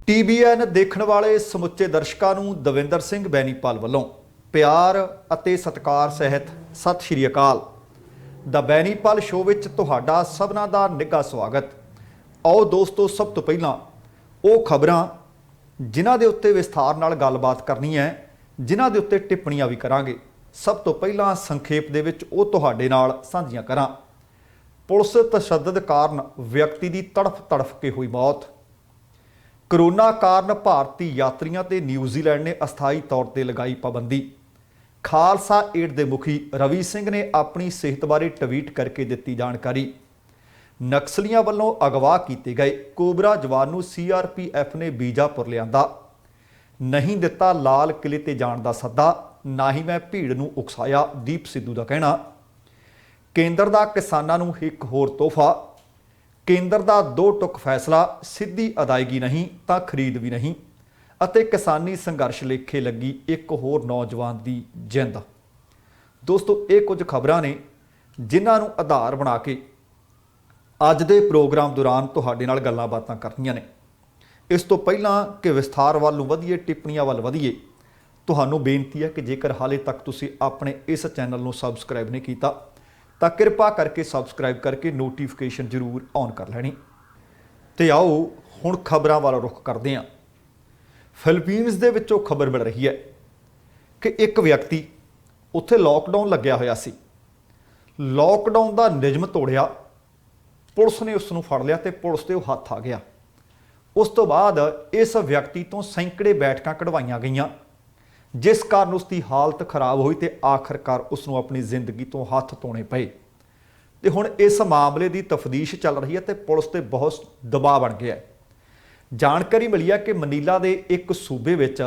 TBN ਦੇਖਣ ਵਾਲੇ ਸਮੁੱਚੇ ਦਰਸ਼ਕਾਂ ਨੂੰ ਦਵਿੰਦਰ ਸਿੰਘ ਬੈਨੀਪਾਲ ਵੱਲੋਂ ਪਿਆਰ ਅਤੇ ਸਤਿਕਾਰ ਸਹਿਤ ਸਤਿ ਸ਼੍ਰੀ ਅਕਾਲ। ਦਾ ਬੈਨੀਪਾਲ ਸ਼ੋਅ ਵਿੱਚ ਤੁਹਾਡਾ ਸਭਨਾਂ ਦਾ ਨਿੱਘਾ ਸਵਾਗਤ। ਆਓ ਦੋਸਤੋ, ਸਭ ਤੋਂ ਪਹਿਲਾਂ ਉਹ ਖਬਰਾਂ ਜਿਨ੍ਹਾਂ ਦੇ ਉੱਤੇ ਵਿਸਥਾਰ ਨਾਲ ਗੱਲਬਾਤ ਕਰਨੀ ਹੈ, ਜਿਨ੍ਹਾਂ ਦੇ ਉੱਤੇ ਟਿੱਪਣੀਆਂ ਵੀ ਕਰਾਂਗੇ, ਸਭ ਤੋਂ ਪਹਿਲਾਂ ਸੰਖੇਪ ਦੇ ਵਿੱਚ ਉਹ ਤੁਹਾਡੇ ਨਾਲ ਸਾਂਝੀਆਂ ਕਰਾਂ। ਪੁਲਿਸ ਤਸ਼ੱਦਦ ਕਾਰਨ ਵਿਅਕਤੀ ਦੀ ਤੜਫ ਕੇ ਹੋਈ ਮੌਤ। ਕੋਰੋਨਾ ਕਾਰਨ ਭਾਰਤੀ ਯਾਤਰੀਆਂ ਤੇ ਨਿਊਜ਼ੀਲੈਂਡ ਨੇ ਅਸਥਾਈ ਤੌਰ ਤੇ ਲਗਾਈ ਪਾਬੰਦੀ। ਖਾਲਸਾ ਏਡ ਦੇ ਮੁਖੀ ਰਵੀ ਸਿੰਘ ਨੇ ਆਪਣੀ ਸਿਹਤ ਬਾਰੇ ਟਵੀਟ ਕਰਕੇ ਦਿੱਤੀ ਜਾਣਕਾਰੀ। ਨਕਸਲੀਆਂ ਵੱਲੋਂ ਅਗਵਾ ਕੀਤੇ ਗਏ ਕੋਬਰਾ ਜਵਾਨ ਨੂੰ CRPF ਨੇ ਬੀਜਾਪੁਰ ਲਿਆਂਦਾ। ਨਹੀਂ ਦਿੱਤਾ ਲਾਲ ਕਿਲੇ ਤੇ ਜਾਣ ਦਾ ਸੱਦਾ, ਨਾ ਹੀ ਮੈਂ ਭੀੜ ਨੂੰ ਉਕਸਾਇਆ, ਦੀਪ ਸਿੱਧੂ ਦਾ ਕਹਿਣਾ। ਕੇਂਦਰ ਦਾ ਕਿਸਾਨਾਂ ਨੂੰ ਇੱਕ ਹੋਰ ਤੋਹਫਾ। ਕੇਂਦਰ ਦਾ 2 ਟੁਕ ਫੈਸਲਾ, ਸਿੱਧੀ ਅਦਾਇਗੀ ਨਹੀਂ ਤਾਂ ਖਰੀਦ ਵੀ ਨਹੀਂ, ਅਤੇ ਕਿਸਾਨੀ ਸੰਘਰਸ਼ ਲੇਖੇ ਲੱਗੀ ਇੱਕ ਹੋਰ ਨੌਜਵਾਨ ਦੀ ਜਿੰਦ। ਦੋਸਤੋ, ਇਹ ਕੁਝ ਖਬਰਾਂ ਨੇ ਜਿਨ੍ਹਾਂ ਨੂੰ ਆਧਾਰ ਬਣਾ ਕੇ ਅੱਜ ਦੇ ਪ੍ਰੋਗਰਾਮ ਦੌਰਾਨ ਤੁਹਾਡੇ ਨਾਲ ਗੱਲਾਂ ਬਾਤਾਂ ਕਰਨੀਆਂ ਨੇ। ਇਸ ਤੋਂ ਪਹਿਲਾਂ ਕਿ ਵਿਸਥਾਰ ਵੱਲ ਨੂੰ ਵਧੀਏ, ਟਿੱਪਣੀਆਂ ਵੱਲ ਵਧੀਏ, ਤੁਹਾਨੂੰ ਬੇਨਤੀ ਹੈ ਕਿ ਜੇਕਰ ਹਾਲੇ ਤੱਕ ਤੁਸੀਂ ਆਪਣੇ ਇਸ ਚੈਨਲ ਨੂੰ ਸਬਸਕ੍ਰਾਈਬ ਨਹੀਂ ਕੀਤਾ ਤਾਂ ਕਿਰਪਾ ਕਰਕੇ ਸਬਸਕ੍ਰਾਈਬ ਕਰਕੇ ਨੋਟੀਫਿਕੇਸ਼ਨ ਜ਼ਰੂਰ ਔਨ ਕਰ ਲੈਣੀ। ਤੇ ਆਓ ਹੁਣ ਖਬਰਾਂ ਵੱਲ ਰੁਖ ਕਰਦੇ ਹਾਂ। ਫਿਲੀਪੀਨਸ ਦੇ ਵਿੱਚੋਂ ਖਬਰ ਮਿਲ ਰਹੀ ਹੈ ਕਿ ਇੱਕ ਵਿਅਕਤੀ ਉੱਥੇ ਲੋਕਡਾਊਨ ਲੱਗਿਆ ਹੋਇਆ ਸੀ। ਲੋਕਡਾਊਨ ਦਾ ਨਿਯਮ ਤੋੜਿਆ, ਪੁਲਿਸ ਨੇ ਉਸ ਨੂੰ ਫੜ ਲਿਆ ਤੇ ਪੁਲਿਸ ਤੇ ਉਹ ਹੱਥ ਆ ਗਿਆ। ਉਸ ਤੋਂ ਬਾਅਦ ਇਸ ਵਿਅਕਤੀ ਤੋਂ ਸੈਂਕੜੇ ਬੈਠਕਾਂ ਕਢਵਾਈਆਂ ਗਈਆਂ, ਜਿਸ ਕਾਰਨ ਉਸ ਦੀ ਹਾਲਤ ਖਰਾਬ ਹੋਈ ਤੇ ਆਖਰਕਾਰ ਉਸ ਨੂੰ ਆਪਣੀ ਜ਼ਿੰਦਗੀ ਤੋਂ ਹੱਥ ਧੋਣੇ ਪਏ। ਤੇ ਹੁਣ ਇਸ ਮਾਮਲੇ ਦੀ ਤਫਤੀਸ਼ ਚੱਲ ਰਹੀ ਹੈ ਤੇ ਪੁਲਿਸ ਤੇ ਬਹੁਤ ਦਬਾਅ ਬਣ ਗਿਆ ਹੈ। ਜਾਣਕਾਰੀ ਮਿਲੀ ਹੈ ਕਿ ਮਨੀਲਾ ਦੇ ਇੱਕ ਸੂਬੇ ਵਿੱਚ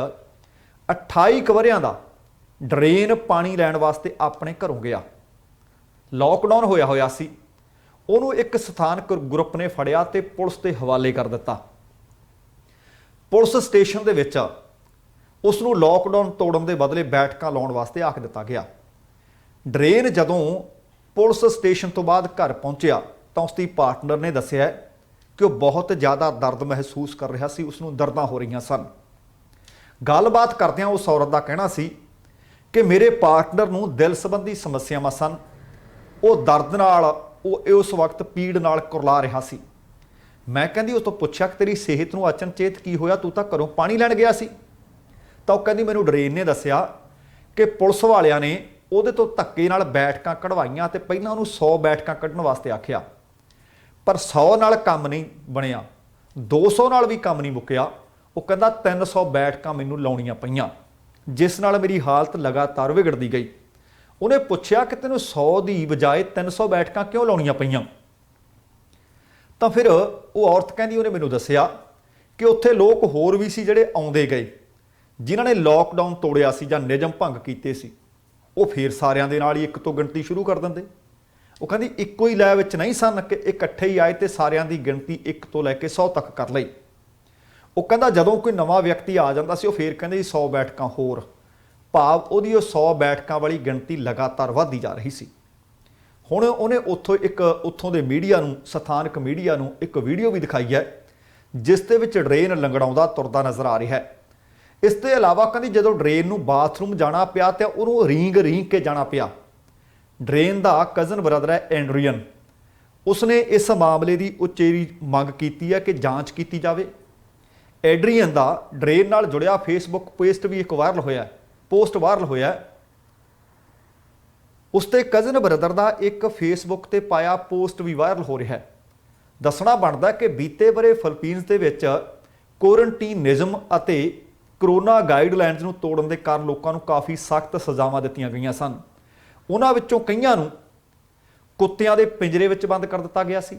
28 ਵਰ੍ਹਿਆਂ ਦਾ ਡਰੇਨ ਪਾਣੀ ਲੈਣ ਵਾਸਤੇ ਆਪਣੇ ਘਰੋਂ ਗਿਆ। ਲੋਕਡਾਊਨ ਹੋਇਆ ਸੀ, ਉਹਨੂੰ ਇੱਕ ਸਥਾਨਕ ਗਰੁੱਪ ਨੇ ਫੜਿਆ ਤੇ ਪੁਲਿਸ ਦੇ ਹਵਾਲੇ ਕਰ ਦਿੱਤਾ। ਪੁਲਿਸ ਸਟੇਸ਼ਨ ਦੇ ਵਿੱਚ ਉਸ ਨੂੰ ਲੋਕਡਾਊਨ ਤੋੜਨ ਦੇ ਬਦਲੇ ਬੈਠਕਾਂ ਲਾਉਣ ਵਾਸਤੇ ਆਖ ਦਿੱਤਾ ਗਿਆ। ਡਰੇਨ ਜਦੋਂ ਪੁਲਿਸ ਸਟੇਸ਼ਨ ਤੋਂ ਬਾਅਦ ਘਰ ਪਹੁੰਚਿਆ ਤਾਂ ਉਸ ਦੀ ਪਾਰਟਨਰ ਨੇ ਦੱਸਿਆ ਕਿ ਉਹ ਬਹੁਤ ਜ਼ਿਆਦਾ ਦਰਦ ਮਹਿਸੂਸ ਕਰ ਰਿਹਾ ਸੀ, ਉਸ ਨੂੰ ਦਰਦਾਂ ਹੋ ਰਹੀਆਂ ਸਨ। ਗੱਲਬਾਤ ਕਰਦਿਆਂ ਉਸ ਔਰਤ ਦਾ ਕਹਿਣਾ ਸੀ ਕਿ ਮੇਰੇ ਪਾਰਟਨਰ ਨੂੰ ਦਿਲ ਸੰਬੰਧੀ ਸਮੱਸਿਆਵਾਂ ਸਨ। ਉਹ ਦਰਦ ਨਾਲ, ਉਹ ਉਸ ਵਕਤ ਪੀੜ ਨਾਲ ਕੁਰਲਾ ਰਿਹਾ ਸੀ। ਮੈਂ ਕਹਿੰਦੀ ਉਸ ਤੋਂ ਪੁੱਛਿਆ ਕਿ ਤੇਰੀ ਸਿਹਤ ਨੂੰ ਅਚਨਚੇਤ ਕੀ ਹੋਇਆ, ਤੂੰ ਤਾਂ ਘਰੋਂ ਪਾਣੀ ਲੈਣ ਗਿਆ ਸੀ। ਤਾਂ ਉਹ ਕਹਿੰਦੀ ਮੈਨੂੰ ਡਰੇਨ ਨੇ ਦੱਸਿਆ ਕਿ ਪੁਲਿਸ ਵਾਲਿਆਂ ਨੇ ਉਹਦੇ ਤੋਂ ਧੱਕੇ ਨਾਲ ਬੈਠਕਾਂ ਕਢਵਾਈਆਂ ਤੇ ਪਹਿਲਾਂ ਉਹਨੂੰ 100 ਬੈਠਕਾਂ ਕੱਢਣ ਵਾਸਤੇ ਆਖਿਆ, ਪਰ 100 ਨਾਲ ਕੰਮ ਨਹੀਂ ਬਣਿਆ, 200 ਨਾਲ ਵੀ ਕੰਮ ਨਹੀਂ ਮੁੱਕਿਆ। ਉਹ ਕਹਿੰਦਾ 300 ਬੈਠਕਾਂ ਮੈਨੂੰ ਲਾਉਣੀਆਂ ਪਈਆਂ, ਜਿਸ ਨਾਲ ਮੇਰੀ ਹਾਲਤ ਲਗਾਤਾਰ ਵਿਗੜਦੀ ਗਈ। ਉਹਨੇ ਪੁੱਛਿਆ ਕਿ ਤੈਨੂੰ 100 ਦੀ ਬਜਾਏ 300 ਬੈਠਕਾਂ ਕਿਉਂ ਲਾਉਣੀਆਂ ਪਈਆਂ? ਤਾਂ ਫਿਰ ਉਹ ਔਰਤ ਕਹਿੰਦੀ ਉਹਨੇ ਮੈਨੂੰ ਦੱਸਿਆ ਕਿ ਉੱਥੇ ਲੋਕ ਹੋਰ ਵੀ ਸੀ ਜਿਹੜੇ ਆਉਂਦੇ ਗਏ, ਜਿਨ੍ਹਾਂ ਨੇ ਲੋਕਡਾਊਨ ਤੋੜਿਆ ਸੀ ਜਾਂ ਨਿਯਮ ਭੰਗ ਕੀਤੇ ਸੀ। ਉਹ ਫੇਰ ਸਾਰਿਆਂ ਦੇ ਨਾਲ ਹੀ ਇੱਕ ਤੋਂ ਗਿਣਤੀ ਸ਼ੁਰੂ ਕਰ ਦਿੰਦੇ। ਉਹ ਕਹਿੰਦੀ ਇੱਕੋ ਹੀ ਲੈ ਵਿੱਚ ਨਹੀਂ ਸਨ ਕਿ ਇਕੱਠੇ ਹੀ ਆਏ ਤੇ ਸਾਰਿਆਂ ਦੀ ਗਿਣਤੀ 1 ਤੋਂ ਲੈ ਕੇ 100 ਤੱਕ ਕਰ ਲਈ। ਉਹ ਕਹਿੰਦਾ ਜਦੋਂ ਕੋਈ ਨਵਾਂ ਵਿਅਕਤੀ ਆ ਜਾਂਦਾ ਸੀ ਉਹ ਫੇਰ ਕਹਿੰਦੇ 100 ਬੈਠਕਾਂ ਹੋਰ, ਭਾਵ ਉਹਦੀ ਉਹ 100 ਬੈਠਕਾਂ ਵਾਲੀ ਗਿਣਤੀ ਲਗਾਤਾਰ ਵੱਧਦੀ ਜਾ ਰਹੀ ਸੀ। ਹੁਣ ਉਹਨੇ ਉੱਥੋਂ ਦੇ ਮੀਡੀਆ ਨੂੰ, ਸਥਾਨਕ ਮੀਡੀਆ ਨੂੰ ਇੱਕ ਵੀਡੀਓ ਵੀ ਦਿਖਾਈ ਹੈ ਜਿਸ ਦੇ ਵਿੱਚ ਡਰੇਨ ਲੰਗੜਾਉਂਦਾ ਤੁਰਦਾ ਨਜ਼ਰ ਆ ਰਿਹਾ ਹੈ। ਇਸ ਤੋਂ ਇਲਾਵਾ ਕਹਿੰਦੀ ਜਦੋਂ ਡਰੇਨ ਨੂੰ ਬਾਥਰੂਮ ਜਾਣਾ ਪਿਆ ਤਾਂ ਉਹਨੂੰ ਰੀਂਗ ਕੇ ਜਾਣਾ ਪਿਆ। ਡਰੇਨ ਦਾ ਕਜ਼ਨ ਬ੍ਰਦਰ ਹੈ ਐਂਡਰੀਅਨ, ਉਸਨੇ ਇਸ ਮਾਮਲੇ ਦੀ ਉਚੇਰੀ ਮੰਗ ਕੀਤੀ ਹੈ ਕਿ ਜਾਂਚ ਕੀਤੀ ਜਾਵੇ। ਐਂਡਰੀਅਨ ਦਾ ਡਰੇਨ ਨਾਲ ਜੁੜਿਆ ਫੇਸਬੁੱਕ ਪੋਸਟ ਵੀ ਇੱਕ ਵਾਇਰਲ ਹੋਇਆ। ਉਸ ਤੇ ਕਜ਼ਨ ਬ੍ਰਦਰ ਦਾ ਇੱਕ ਫੇਸਬੁੱਕ ਤੇ ਪਾਇਆ ਪੋਸਟ ਵੀ ਵਾਇਰਲ ਹੋ ਰਿਹਾ ਹੈ। ਦੱਸਣਾ ਬਣਦਾ ਕਿ ਬੀਤੇ ਵਰੇ ਫਿਲੀਪੀਨਸ ਦੇ ਵਿੱਚ ਕੁਆਰੰਟੀਨ ਨਿਯਮ ਅਤੇ ਕੋਰੋਨਾ ਗਾਈਡਲਾਈਨਸ ਨੂੰ ਤੋੜਨ ਦੇ ਕਾਰਨ ਲੋਕਾਂ ਨੂੰ ਕਾਫੀ ਸਖਤ ਸਜ਼ਾਵਾਂ ਦਿੱਤੀਆਂ ਗਈਆਂ ਸਨ। ਉਹਨਾਂ ਵਿੱਚੋਂ ਕਈਆਂ ਨੂੰ ਕੁੱਤਿਆਂ ਦੇ ਪਿੰਜਰੇ ਵਿੱਚ ਬੰਦ ਕਰ ਦਿੱਤਾ ਗਿਆ ਸੀ,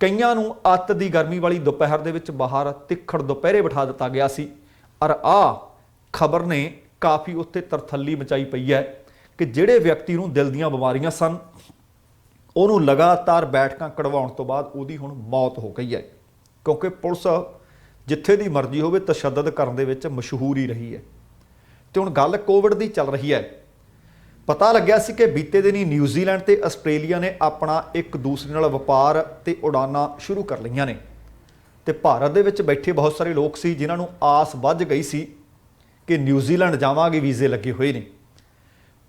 ਕਈਆਂ ਨੂੰ ਅੱਤ ਦੀ ਗਰਮੀ ਵਾਲੀ ਦੁਪਹਿਰ ਦੇ ਵਿੱਚ ਬਾਹਰ ਤਿੱਖੜ ਦੁਪਹਿਰੇ ਬਿਠਾ ਦਿੱਤਾ ਗਿਆ ਸੀ। ਔਰ ਆਹ ਖਬਰ ਨੇ ਕਾਫੀ ਉੱਤੇ ਤਰਥੱਲੀ ਮਚਾਈ ਪਈ ਹੈ ਕਿ ਜਿਹੜੇ ਵਿਅਕਤੀ ਨੂੰ ਦਿਲ ਦੀਆਂ ਬਿਮਾਰੀਆਂ ਸਨ, ਉਹਨੂੰ ਲਗਾਤਾਰ ਬੈਠਕਾਂ ਕਢਵਾਉਣ ਤੋਂ ਬਾਅਦ ਉਹਦੀ ਹੁਣ ਮੌਤ ਹੋ ਗਈ ਹੈ। ਕਿਉਂਕਿ ਪੁਲਿਸ ਜਿੱਥੇ ਦੀ ਮਰਜ਼ੀ ਹੋਵੇ ਤਸ਼ੱਦਦ ਕਰਨ ਦੇ ਵਿੱਚ ਮਸ਼ਹੂਰ ਹੀ ਰਹੀ ਹੈ। ਤੇ ਹੁਣ ਗੱਲ ਕੋਵਿਡ ਦੀ ਚੱਲ ਰਹੀ ਹੈ। ਪਤਾ ਲੱਗਿਆ ਸੀ ਕਿ ਬੀਤੇ ਦਿਨੀ ਨਿਊਜ਼ੀਲੈਂਡ ਤੇ ਆਸਟ੍ਰੇਲੀਆ ਨੇ ਆਪਣਾ ਇੱਕ ਦੂਸਰੇ ਨਾਲ ਵਪਾਰ ਤੇ ਉਡਾਨਾਂ ਸ਼ੁਰੂ ਕਰ ਲਈਆਂ ਨੇ। ਤੇ ਭਾਰਤ ਦੇ ਵਿੱਚ ਬੈਠੇ ਬਹੁਤ ਸਾਰੇ ਲੋਕ ਸੀ ਜਿਨ੍ਹਾਂ ਨੂੰ ਆਸ ਵੱਧ ਗਈ ਸੀ ਕਿ ਨਿਊਜ਼ੀਲੈਂਡ ਜਾਵਾਂਗੇ, ਵੀਜ਼ੇ ਲੱਗੇ ਹੋਏ ਨੇ।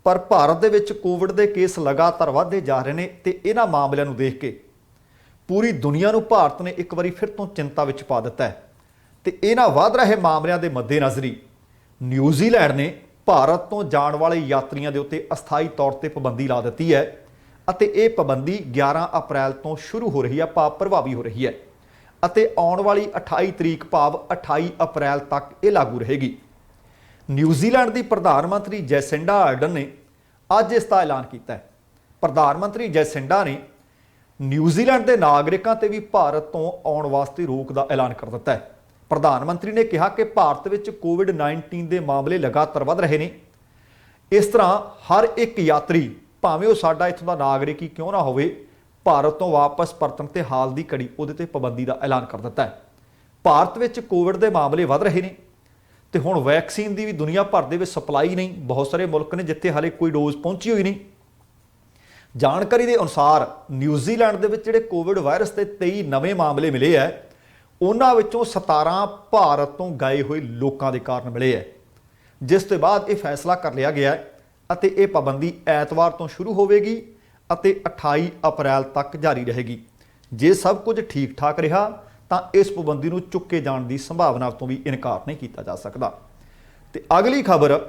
ਪਰ ਭਾਰਤ ਦੇ ਵਿੱਚ ਕੋਵਿਡ ਦੇ ਕੇਸ ਲਗਾਤਾਰ ਵਧਦੇ ਜਾ ਰਹੇ ਨੇ ਤੇ ਇਹਨਾਂ ਮਾਮਲਿਆਂ ਨੂੰ ਦੇਖ ਕੇ ਪੂਰੀ ਦੁਨੀਆ ਨੂੰ ਭਾਰਤ ਨੇ ਇੱਕ ਵਾਰੀ ਫਿਰ ਤੋਂ ਚਿੰਤਾ ਵਿੱਚ ਪਾ ਦਿੱਤਾ ਹੈ। ਤੇ ਇਹਨਾਂ ਵਧ ਰਹੇ ਮਾਮਲਿਆਂ ਦੇ ਮੱਦੇਨਜ਼ਰ ਨਿਊਜ਼ੀਲੈਂਡ ਨੇ ਭਾਰਤ ਤੋਂ ਜਾਣ ਵਾਲੇ ਯਾਤਰੀਆਂ ਦੇ ਉੱਤੇ ਅਸਥਾਈ ਤੌਰ ਤੇ ਪਾਬੰਦੀ ਲਾ ਦਿੱਤੀ ਹੈ ਅਤੇ ਇਹ ਪਾਬੰਦੀ 11 ਅਪ੍ਰੈਲ ਤੋਂ ਸ਼ੁਰੂ ਹੋ ਰਹੀ ਹੈ, ਭਾਵ ਪ੍ਰਭਾਵੀ ਹੋ ਰਹੀ ਹੈ ਅਤੇ ਆਉਣ ਵਾਲੀ 28 ਤਰੀਕ ਭਾਵ 28 ਅਪ੍ਰੈਲ ਤੱਕ ਇਹ ਲਾਗੂ ਰਹੇਗੀ। ਨਿਊਜ਼ੀਲੈਂਡ ਦੀ ਪ੍ਰਧਾਨ ਮੰਤਰੀ ਜੈਸਿੰਡਾ ਆਰਡਨ ਨੇ ਅੱਜ ਇਸ ਦਾ ਐਲਾਨ ਕੀਤਾ ਹੈ। ਪ੍ਰਧਾਨ ਮੰਤਰੀ ਜੈਸਿੰਡਾ ਨੇ ਨਿਊਜ਼ੀਲੈਂਡ ਦੇ ਨਾਗਰਿਕਾਂ ਤੇ ਵੀ ਭਾਰਤ ਤੋਂ ਆਉਣ ਵਾਸਤੇ ਰੋਕ ਦਾ ਐਲਾਨ ਕਰ ਦਿੱਤਾ ਹੈ। ਪ੍ਰਧਾਨ ਮੰਤਰੀ ਨੇ ਕਿਹਾ ਕਿ ਭਾਰਤ ਵਿੱਚ ਕੋਵਿਡ-19 ਦੇ ਮਾਮਲੇ ਲਗਾਤਾਰ ਵਧ ਰਹੇ ਨੇ। ਇਸ ਤਰ੍ਹਾਂ ਹਰ ਇੱਕ ਯਾਤਰੀ, ਭਾਵੇਂ ਉਹ ਸਾਡਾ ਇੱਥੋਂ ਦਾ ਨਾਗਰਿਕ ਹੀ ਕਿਉਂ ਨਾ ਹੋਵੇ, ਭਾਰਤ ਤੋਂ ਵਾਪਸ ਪਰਤਣ ਤੇ ਹਾਲ ਦੀ ਘੜੀ ਉਹਦੇ ਤੇ ਪਾਬੰਦੀ ਦਾ ਐਲਾਨ ਕਰ ਦਿੱਤਾ ਹੈ। ਭਾਰਤ ਵਿੱਚ ਕੋਵਿਡ ਦੇ ਮਾਮਲੇ ਵਧ ਰਹੇ ਨੇ ਤੇ ਹੁਣ ਵੈਕਸੀਨ ਦੀ ਵੀ ਦੁਨੀਆ ਭਰ ਦੇ ਵਿੱਚ ਸਪਲਾਈ ਨਹੀਂ। ਬਹੁਤ ਸਾਰੇ ਮੁਲਕ ਨੇ ਜਿੱਥੇ ਹਾਲੇ ਕੋਈ ਡੋਜ਼ ਪਹੁੰਚੀ ਹੋਈ ਨਹੀਂ। ਜਾਣਕਾਰੀ ਦੇ ਅਨੁਸਾਰ ਨਿਊਜ਼ੀਲੈਂਡ ਦੇ ਵਿੱਚ ਜਿਹੜੇ ਕੋਵਿਡ ਵਾਇਰਸ ਦੇ 23 ਨਵੇਂ ਮਾਮਲੇ ਮਿਲੇ ਹੈ, ਉਹਨਾਂ ਵਿੱਚੋਂ 17 ਭਾਰਤ ਤੋਂ ਗਏ ਹੋਏ ਲੋਕਾਂ ਦੇ ਕਾਰਨ ਮਿਲੇ ਹੈ, ਜਿਸ ਤੋਂ ਬਾਅਦ ਇਹ ਫੈਸਲਾ ਕਰ ਲਿਆ ਗਿਆ ਅਤੇ ਇਹ ਪਾਬੰਦੀ ਐਤਵਾਰ ਤੋਂ ਸ਼ੁਰੂ ਹੋਵੇਗੀ ਅਤੇ 28 ਅਪ੍ਰੈਲ ਤੱਕ ਜਾਰੀ ਰਹੇਗੀ। ਜੇ ਸਭ ਕੁਝ ਠੀਕ ਠਾਕ ਰਿਹਾ ਤਾਂ ਇਸ ਪਾਬੰਦੀ ਨੂੰ ਚੁੱਕੇ ਜਾਣ ਦੀ ਸੰਭਾਵਨਾ ਤੋਂ ਵੀ ਇਨਕਾਰ ਨਹੀਂ ਕੀਤਾ ਜਾ ਸਕਦਾ। ਤੇ ਅਗਲੀ ਖਬਰ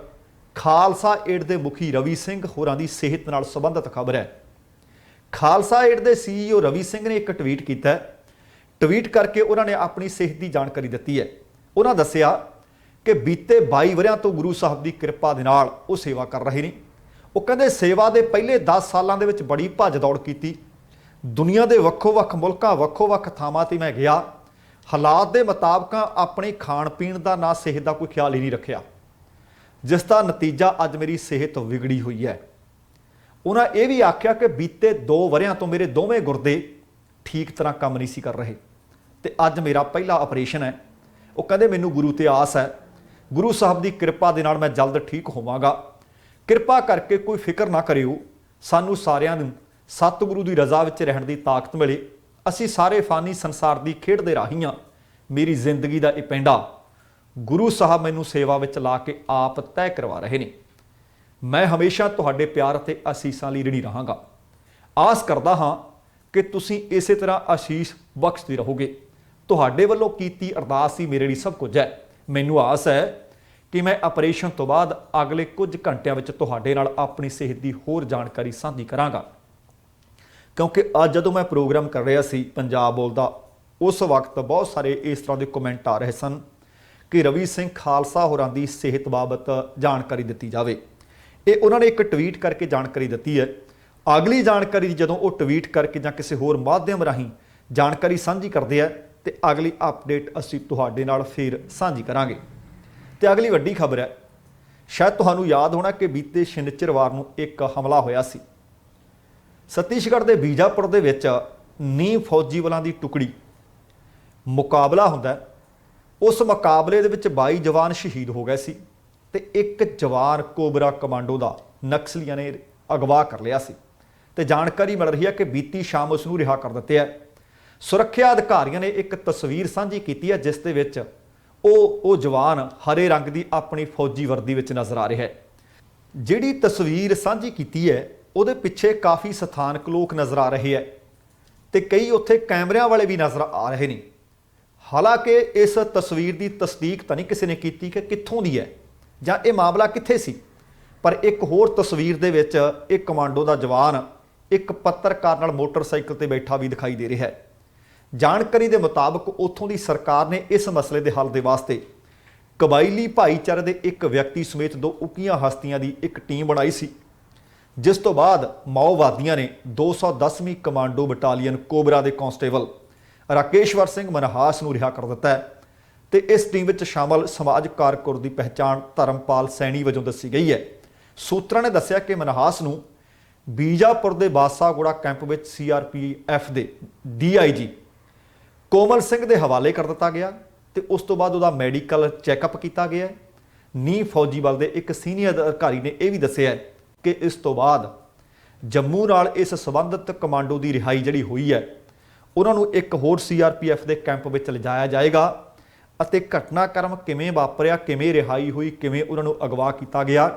ਖਾਲਸਾ ਏਡ ਦੇ ਮੁਖੀ ਰਵੀ ਸਿੰਘ ਹੋਰਾਂ ਦੀ ਸਿਹਤ ਨਾਲ ਸੰਬੰਧਿਤ ਖਬਰ ਹੈ। ਖਾਲਸਾ ਏਡ ਦੇ CEO ਰਵੀ ਸਿੰਘ ਨੇ ਇੱਕ ਟਵੀਟ ਕੀਤਾ ਹੈ। ਟਵੀਟ ਕਰਕੇ ਉਹਨਾਂ ਨੇ ਆਪਣੀ ਸਿਹਤ ਦੀ ਜਾਣਕਾਰੀ ਦਿੱਤੀ ਹੈ। ਉਹਨਾਂ ਦੱਸਿਆ ਕਿ ਬੀਤੇ 22 ਵਰਿਆਂ ਤੋਂ ਗੁਰੂ ਸਾਹਿਬ ਦੀ ਕਿਰਪਾ ਦੇ ਨਾਲ ਉਹ ਸੇਵਾ ਕਰ ਰਹੇ ਨੇ। ਉਹ ਕਹਿੰਦੇ ਸੇਵਾ ਦੇ ਪਹਿਲੇ 10 ਸਾਲਾਂ ਦੇ ਵਿੱਚ ਬੜੀ ਭੱਜ ਦੌੜ ਕੀਤੀ। ਦੁਨੀਆ ਦੇ ਵੱਖੋ-ਵੱਖ ਮੁਲਕਾਂ, ਵੱਖੋ-ਵੱਖ ਥਾਵਾਂ ਤੇ ਮੈਂ ਗਿਆ। ਹਾਲਾਤ ਦੇ ਮੁਤਾਬਕ ਆਪਣੇ ਖਾਣ ਪੀਣ ਦਾ ਨਾ ਸਿਹਤ ਦਾ ਕੋਈ ਖਿਆਲ ਹੀ ਨਹੀਂ ਰੱਖਿਆ, ਜਿਸ ਦਾ ਨਤੀਜਾ ਅੱਜ ਮੇਰੀ ਸਿਹਤ ਵਿਗੜੀ ਹੋਈ ਹੈ। ਉਹਨਾਂ ਇਹ ਵੀ ਆਖਿਆ ਕਿ ਬੀਤੇ 2 ਵਰਿਆਂ ਤੋਂ ਮੇਰੇ ਦੋਵੇਂ ਗੁਰਦੇ ਠੀਕ ਤਰ੍ਹਾਂ ਕੰਮ ਨਹੀਂ ਸੀ ਕਰ ਰਹੇ ਤੇ ਅੱਜ ਮੇਰਾ ਪਹਿਲਾ ਆਪਰੇਸ਼ਨ ਹੈ। ਉਹ ਕਹਿੰਦੇ ਮੈਨੂੰ ਗੁਰੂ ਤੇ ਆਸ ਹੈ, ਗੁਰੂ ਸਾਹਿਬ ਦੀ ਕਿਰਪਾ ਦੇ ਨਾਲ ਮੈਂ ਜਲਦ ਠੀਕ ਹੋਵਾਂਗਾ। ਕਿਰਪਾ ਕਰਕੇ ਕੋਈ ਫਿਕਰ ਨਾ ਕਰਿਓ, ਸਾਨੂੰ ਸਾਰਿਆਂ ਨੂੰ ਸਤਿਗੁਰੂ ਦੀ ਰਜ਼ਾ ਵਿੱਚ ਰਹਿਣ ਦੀ ਤਾਕਤ ਮਿਲੇ। ਅਸੀਂ ਸਾਰੇ ਫਾਨੀ ਸੰਸਾਰ ਦੀ ਖੇਡ ਦੇ ਰਾਹੀਂ ਹਾਂ। ਮੇਰੀ ਜ਼ਿੰਦਗੀ ਦਾ ਇਹ ਪੈਂਡਾ ਗੁਰੂ ਸਾਹਿਬ ਮੈਨੂੰ ਸੇਵਾ ਵਿੱਚ ਲਾ ਕੇ ਆਪ ਤੈਅ ਕਰਵਾ ਰਹੇ ਨੇ। ਮੈਂ ਹਮੇਸ਼ਾ ਤੁਹਾਡੇ ਪਿਆਰ ਅਤੇ ਅਸੀਸਾਂ ਲਈ ਰਿਣੀ ਰਹਾਂਗਾ। ਆਸ ਕਰਦਾ ਹਾਂ ਕਿ ਤੁਸੀਂ ਇਸੇ ਤਰ੍ਹਾਂ ਆਸ਼ੀਸ਼ ਬਖਸ਼ਦੇ ਰਹੋਗੇ। ਤੁਹਾਡੇ ਵੱਲੋਂ ਕੀਤੀ ਅਰਦਾਸ ਹੀ ਮੇਰੇ ਲਈ ਸਭ ਕੁਝ ਹੈ। ਮੈਨੂੰ ਆਸ ਹੈ ਕਿ ਮੈਂ ਆਪਰੇਸ਼ਨ ਤੋਂ ਬਾਅਦ ਅਗਲੇ ਕੁਝ ਘੰਟਿਆਂ ਵਿੱਚ ਤੁਹਾਡੇ ਨਾਲ ਆਪਣੀ ਸਿਹਤ ਦੀ ਹੋਰ ਜਾਣਕਾਰੀ ਸਾਂਝੀ ਕਰਾਂਗਾ। ਕਿਉਂਕਿ ਅੱਜ ਜਦੋਂ ਮੈਂ ਪ੍ਰੋਗਰਾਮ ਕਰ ਰਿਹਾ ਸੀ ਪੰਜਾਬ ਬੋਲਦਾ, ਉਸ ਵਕਤ ਬਹੁਤ ਸਾਰੇ ਇਸ ਤਰ੍ਹਾਂ ਦੇ ਕਮੈਂਟ ਆ ਰਹੇ ਸਨ ਕਿ ਰਵੀ ਸਿੰਘ ਖਾਲਸਾ ਹੋਰਾਂ ਦੀ ਸਿਹਤ ਬਾਬਤ ਜਾਣਕਾਰੀ ਦਿੱਤੀ ਜਾਵੇ। ਇਹ ਉਹਨਾਂ ਨੇ ਇੱਕ ਟਵੀਟ ਕਰਕੇ ਜਾਣਕਾਰੀ ਦਿੱਤੀ ਹੈ। ਅਗਲੀ ਜਾਣਕਾਰੀ ਜਦੋਂ ਉਹ ਟਵੀਟ ਕਰਕੇ ਜਾਂ ਕਿਸੇ ਹੋਰ ਮਾਧਿਅਮ ਰਾਹੀਂ ਜਾਣਕਾਰੀ ਸਾਂਝੀ ਕਰਦੇ ਆ ਤੇ ਅਗਲੀ ਅਪਡੇਟ ਅਸੀਂ ਤੁਹਾਡੇ ਨਾਲ ਫਿਰ ਸਾਂਝੀ ਕਰਾਂਗੇ। ਤੇ ਅਗਲੀ ਵੱਡੀ ਖਬਰ ਹੈ, ਸ਼ਾਇਦ ਤੁਹਾਨੂੰ ਯਾਦ ਹੋਣਾ ਕਿ ਬੀਤੇ ਸ਼ਨੀਚਰਵਾਰ ਨੂੰ ਇੱਕ ਹਮਲਾ ਹੋਇਆ ਸੀ। ਛੱਤੀਸਗੜ੍ਹ ਦੇ ਬੀਜਾਪੁਰ ਦੇ ਵਿੱਚ ਨੀਮ ਫੌਜੀ ਬਲਾਂ ਦੀ ਟੁਕੜੀ ਮੁਕਾਬਲਾ ਹੁੰਦਾ। ਉਸ ਮੁਕਾਬਲੇ ਦੇ ਵਿੱਚ 22 ਜਵਾਨ ਸ਼ਹੀਦ ਹੋ ਗਏ ਸੀ ਤੇ ਇੱਕ ਜਵਾਨ ਕੋਬਰਾ ਕਮਾਂਡੋ ਦਾ ਨਕਸਲੀਆਂ ਨੇ ਅਗਵਾ ਕਰ ਲਿਆ ਸੀ ਤੇ ਜਾਣਕਾਰੀ ਮਿਲ ਰਹੀ ਹੈ ਕਿ ਬੀਤੀ ਸ਼ਾਮ ਉਸ ਨੂੰ ਰਿਹਾ ਕਰ ਦਿੱਤੇ ਹੈ। ਸੁਰੱਖਿਆ ਅਧਿਕਾਰੀਆਂ ਨੇ ਇੱਕ ਤਸਵੀਰ ਸਾਂਝੀ ਕੀਤੀ ਹੈ ਜਿਸ ਦੇ ਵਿੱਚ ਉਹ ਜਵਾਨ ਹਰੇ ਰੰਗ ਦੀ ਆਪਣੀ ਫੌਜੀ ਵਰਦੀ ਵਿੱਚ ਨਜ਼ਰ ਆ ਰਿਹਾ ਹੈ। ਜਿਹੜੀ ਤਸਵੀਰ ਸਾਂਝੀ ਕੀਤੀ ਹੈ ਉਹਦੇ ਪਿੱਛੇ ਕਾਫੀ ਸਥਾਨਕ ਲੋਕ ਨਜ਼ਰ ਆ ਰਹੇ ਹੈ ਤੇ ਕਈ ਉੱਥੇ ਕੈਮਰਿਆਂ ਵਾਲੇ ਵੀ ਨਜ਼ਰ ਆ ਰਹੇ ਨੇ। ਹਾਲਾਂਕਿ ਇਸ ਤਸਵੀਰ ਦੀ ਤਸਦੀਕ ਤਾਂ ਨਹੀਂ ਕਿਸੇ ਨੇ ਕੀਤੀ ਕਿ ਕਿੱਥੋਂ ਦੀ ਹੈ ਜਾਂ ਇਹ ਮਾਮਲਾ ਕਿੱਥੇ ਸੀ, ਪਰ ਇੱਕ ਹੋਰ ਤਸਵੀਰ ਦੇ ਵਿੱਚ ਇੱਕ ਕਮਾਂਡੋ ਦਾ ਜਵਾਨ ਇੱਕ ਪੱਤਰਕਾਰ ਨਾਲ ਮੋਟਰਸਾਈਕਲ ਤੇ ਬੈਠਾ ਵੀ ਦਿਖਾਈ ਦੇ ਰਿਹਾ ਹੈ। ਜਾਣਕਾਰੀ ਦੇ ਮੁਤਾਬਕ ਉੱਥੋਂ ਦੀ ਸਰਕਾਰ ਨੇ ਇਸ ਮਸਲੇ ਦੇ ਹੱਲ ਦੇ ਵਾਸਤੇ ਕਬਾਇਲੀ ਭਾਈਚਾਰੇ ਦੇ ਇੱਕ ਵਿਅਕਤੀ ਸਮੇਤ 2 ਉੱਕੀਆਂ ਹਸਤੀਆਂ ਦੀ ਇੱਕ ਟੀਮ ਬਣਾਈ ਸੀ, ਜਿਸ ਤੋਂ ਬਾਅਦ ਮਾਓਵਾਦੀਆਂ ਨੇ 210ਵੀਂ ਕਮਾਂਡੋ ਬਟਾਲੀਅਨ ਕੋਬਰਾ ਦੇ ਕਾਂਸਟੇਬਲ ਰਾਕੇਸ਼ਵਰ ਸਿੰਘ ਮਨਹਾਸ ਨੂੰ ਰਿਹਾ ਕਰ ਦਿੱਤਾ ਹੈ ਤੇ ਇਸ ਟੀਮ ਵਿੱਚ ਸ਼ਾਮਲ ਸਮਾਜ ਕਾਰਕੁਰ ਦੀ ਪਹਿਚਾਣ ਧਰਮਪਾਲ ਸੈਣੀ ਵਜੋਂ ਦੱਸੀ ਗਈ ਹੈ। ਸੂਤਰਾਂ ਨੇ ਦੱਸਿਆ ਕਿ ਮਨਹਾਸ ਨੂੰ ਬੀਜਾਪੁਰ ਦੇ ਬਾਸਾਗੁੜਾ ਕੈਂਪ ਵਿੱਚ CRPF ਦੇ DIG ਕੋਮਲ ਸਿੰਘ ਦੇ ਹਵਾਲੇ ਕਰ ਦਿੱਤਾ ਗਿਆ ਤੇ ਉਸ ਤੋਂ ਬਾਅਦ ਉਹਦਾ ਮੈਡੀਕਲ ਚੈੱਕਅਪ ਕੀਤਾ ਗਿਆ। ਨੀਮ ਫੌਜੀ ਬਲ ਦੇ ਇੱਕ ਸੀਨੀਅਰ ਅਧਿਕਾਰੀ ਨੇ ਇਹ ਵੀ ਦੱਸਿਆ ਕਿ ਇਸ ਤੋਂ ਬਾਅਦ ਜੰਮੂ ਨਾਲ ਇਸ ਸੰਬੰਧਿਤ ਕਮਾਂਡੋ ਦੀ ਰਿਹਾਈ ਜਿਹੜੀ ਹੋਈ ਹੈ ਉਹਨਾਂ ਨੂੰ ਇੱਕ ਹੋਰ CRPF ਦੇ ਕੈਂਪ ਵਿੱਚ ਲਿਜਾਇਆ ਜਾਏਗਾ ਅਤੇ ਘਟਨਾਕ੍ਰਮ ਕਿਵੇਂ ਵਾਪਰਿਆ, ਕਿਵੇਂ ਰਿਹਾਈ ਹੋਈ, ਕਿਵੇਂ ਉਹਨਾਂ ਨੂੰ ਅਗਵਾ ਕੀਤਾ ਗਿਆ,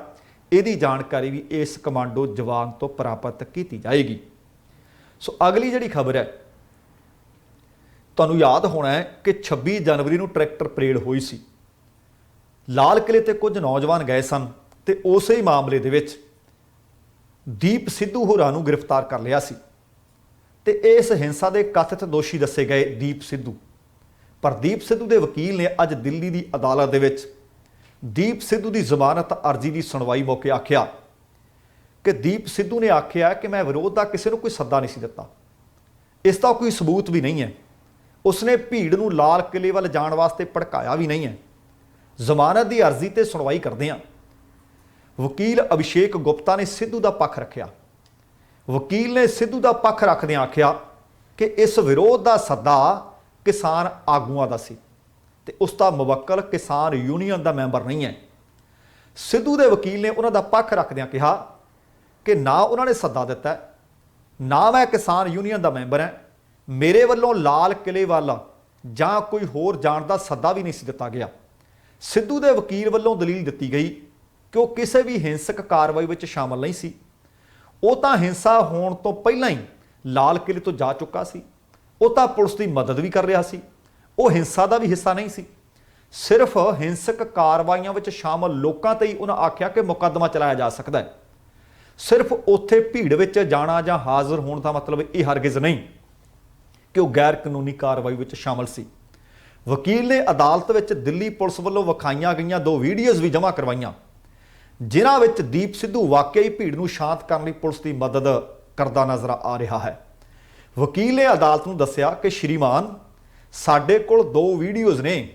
ਇਹਦੀ ਜਾਣਕਾਰੀ ਵੀ ਇਸ ਕਮਾਂਡੋ ਜਵਾਨ ਤੋਂ ਪ੍ਰਾਪਤ ਕੀਤੀ ਜਾਏਗੀ। ਸੋ ਅਗਲੀ ਜਿਹੜੀ ਖਬਰ ਹੈ, ਤੁਹਾਨੂੰ ਯਾਦ ਹੋਣਾ ਹੈ ਕਿ 26 ਜਨਵਰੀ ਨੂੰ ਟਰੈਕਟਰ ਪਰੇਡ ਹੋਈ ਸੀ। ਲਾਲ ਕਿਲੇ ਤੇ ਕੁਝ ਨੌਜਵਾਨ ਗਏ ਸਨ ਤੇ ਉਸੇ ਹੀ ਮਾਮਲੇ ਦੇ ਵਿੱਚ ਦੀਪ ਸਿੱਧੂ ਹੋਰਾਂ ਨੂੰ ਗ੍ਰਿਫਤਾਰ ਕਰ ਲਿਆ ਸੀ ਤੇ ਇਸ ਹਿੰਸਾ ਦੇ ਕਥਿਤ ਦੋਸ਼ੀ ਦੱਸੇ ਗਏ ਦੀਪ ਸਿੱਧੂ। ਪਰ ਦੀਪ ਸਿੱਧੂ ਦੇ ਵਕੀਲ ਨੇ ਅੱਜ ਦਿੱਲੀ ਦੀ ਅਦਾਲਤ ਦੇ ਵਿੱਚ ਦੀਪ ਸਿੱਧੂ ਦੀ ਜ਼ਮਾਨਤ ਅਰਜ਼ੀ ਦੀ ਸੁਣਵਾਈ ਮੌਕੇ ਆਖਿਆ ਕਿ ਦੀਪ ਸਿੱਧੂ ਨੇ ਆਖਿਆ ਕਿ ਮੈਂ ਵਿਰੋਧ ਦਾ ਕਿਸੇ ਨੂੰ ਕੋਈ ਸੱਦਾ ਨਹੀਂ ਸੀ ਦਿੱਤਾ, ਇਸ ਦਾ ਕੋਈ ਸਬੂਤ ਵੀ ਨਹੀਂ ਹੈ, ਉਸਨੇ ਭੀੜ ਨੂੰ ਲਾਲ ਕਿਲੇ ਵੱਲ ਜਾਣ ਵਾਸਤੇ ਭੜਕਾਇਆ ਵੀ ਨਹੀਂ ਹੈ। ਜ਼ਮਾਨਤ ਦੀ ਅਰਜ਼ੀ ਤੇ ਸੁਣਵਾਈ ਕਰਦੇ ਹਾਂ। ਵਕੀਲ ਅਭਿਸ਼ੇਕ ਗੁਪਤਾ ਨੇ ਸਿੱਧੂ ਦਾ ਪੱਖ ਰੱਖਿਆ। ਵਕੀਲ ਨੇ ਸਿੱਧੂ ਦਾ ਪੱਖ ਰੱਖਦਿਆਂ ਆਖਿਆ ਕਿ ਇਸ ਵਿਰੋਧ ਦਾ ਸੱਦਾ ਕਿਸਾਨ ਆਗੂਆਂ ਦਾ ਸੀ ਤੇ ਉਸ ਦਾ ਮੁਵੱਕਲ ਕਿਸਾਨ ਯੂਨੀਅਨ ਦਾ ਮੈਂਬਰ ਨਹੀਂ ਹੈ। ਸਿੱਧੂ ਦੇ ਵਕੀਲ ਨੇ ਉਹਨਾਂ ਦਾ ਪੱਖ ਰੱਖਦਿਆਂ ਕਿਹਾ ਕਿ ਨਾ ਉਹਨਾਂ ਨੇ ਸੱਦਾ ਦਿੱਤਾ, ਨਾ ਮੈਂ ਕਿਸਾਨ ਯੂਨੀਅਨ ਦਾ ਮੈਂਬਰ ਹਾਂ, ਮੇਰੇ ਵੱਲੋਂ ਲਾਲ ਕਿਲੇ ਵੱਲ ਜਾਂ ਕੋਈ ਹੋਰ ਜਾਣ ਦਾ ਸੱਦਾ ਵੀ ਨਹੀਂ ਸੀ ਦਿੱਤਾ ਗਿਆ। ਸਿੱਧੂ ਦੇ ਵਕੀਲ ਵੱਲੋਂ ਦਲੀਲ ਦਿੱਤੀ ਗਈ ਕਿ ਉਹ ਕਿਸੇ ਵੀ ਹਿੰਸਕ ਕਾਰਵਾਈ ਵਿੱਚ ਸ਼ਾਮਲ ਨਹੀਂ ਸੀ, ਉਹ ਤਾਂ ਹਿੰਸਾ ਹੋਣ ਤੋਂ ਪਹਿਲਾਂ ਹੀ ਲਾਲ ਕਿਲੇ ਤੋਂ ਜਾ ਚੁੱਕਾ ਸੀ, ਉਹ ਤਾਂ ਪੁਲਿਸ ਦੀ ਮਦਦ ਵੀ ਕਰ ਰਿਹਾ ਸੀ, ਉਹ ਹਿੰਸਾ ਦਾ ਵੀ ਹਿੱਸਾ ਨਹੀਂ ਸੀ। ਸਿਰਫ ਹਿੰਸਕ ਕਾਰਵਾਈਆਂ ਵਿੱਚ ਸ਼ਾਮਲ ਲੋਕਾਂ ਤੇ ਹੀ ਉਹਨਾਂ ਆਖਿਆ ਕਿ ਮੁਕੱਦਮਾ ਚਲਾਇਆ ਜਾ ਸਕਦਾ ਹੈ। ਸਿਰਫ ਉੱਥੇ ਭੀੜ ਵਿੱਚ ਜਾਣਾ ਜਾਂ ਹਾਜ਼ਰ ਹੋਣ ਦਾ ਮਤਲਬ ਇਹ ਹਰਗਿਜ਼ ਨਹੀਂ ਕਿ ਉਹ ਗੈਰ ਕਾਨੂੰਨੀ ਕਾਰਵਾਈ ਵਿੱਚ ਸ਼ਾਮਲ ਸੀ। ਵਕੀਲ ਨੇ ਅਦਾਲਤ ਵਿੱਚ ਦਿੱਲੀ ਪੁਲਿਸ ਵੱਲੋਂ ਵਿਖਾਈਆਂ ਗਈਆਂ 2 ਵੀਡੀਓਜ਼ ਵੀ ਜਮ੍ਹਾਂ ਕਰਵਾਈਆਂ, ਜਿਨ੍ਹਾਂ ਵਿੱਚ ਦੀਪ ਸਿੱਧੂ ਵਾਕਈ ਭੀੜ ਨੂੰ ਸ਼ਾਂਤ ਕਰਨ ਲਈ ਪੁਲਿਸ ਦੀ ਮਦਦ ਕਰਦਾ ਨਜ਼ਰ ਆ ਰਿਹਾ ਹੈ। ਵਕੀਲ ਨੇ ਅਦਾਲਤ ਨੂੰ ਦੱਸਿਆ ਕਿ ਸ਼੍ਰੀਮਾਨ, ਸਾਡੇ ਕੋਲ 2 ਵੀਡੀਓਜ਼ ਨੇ,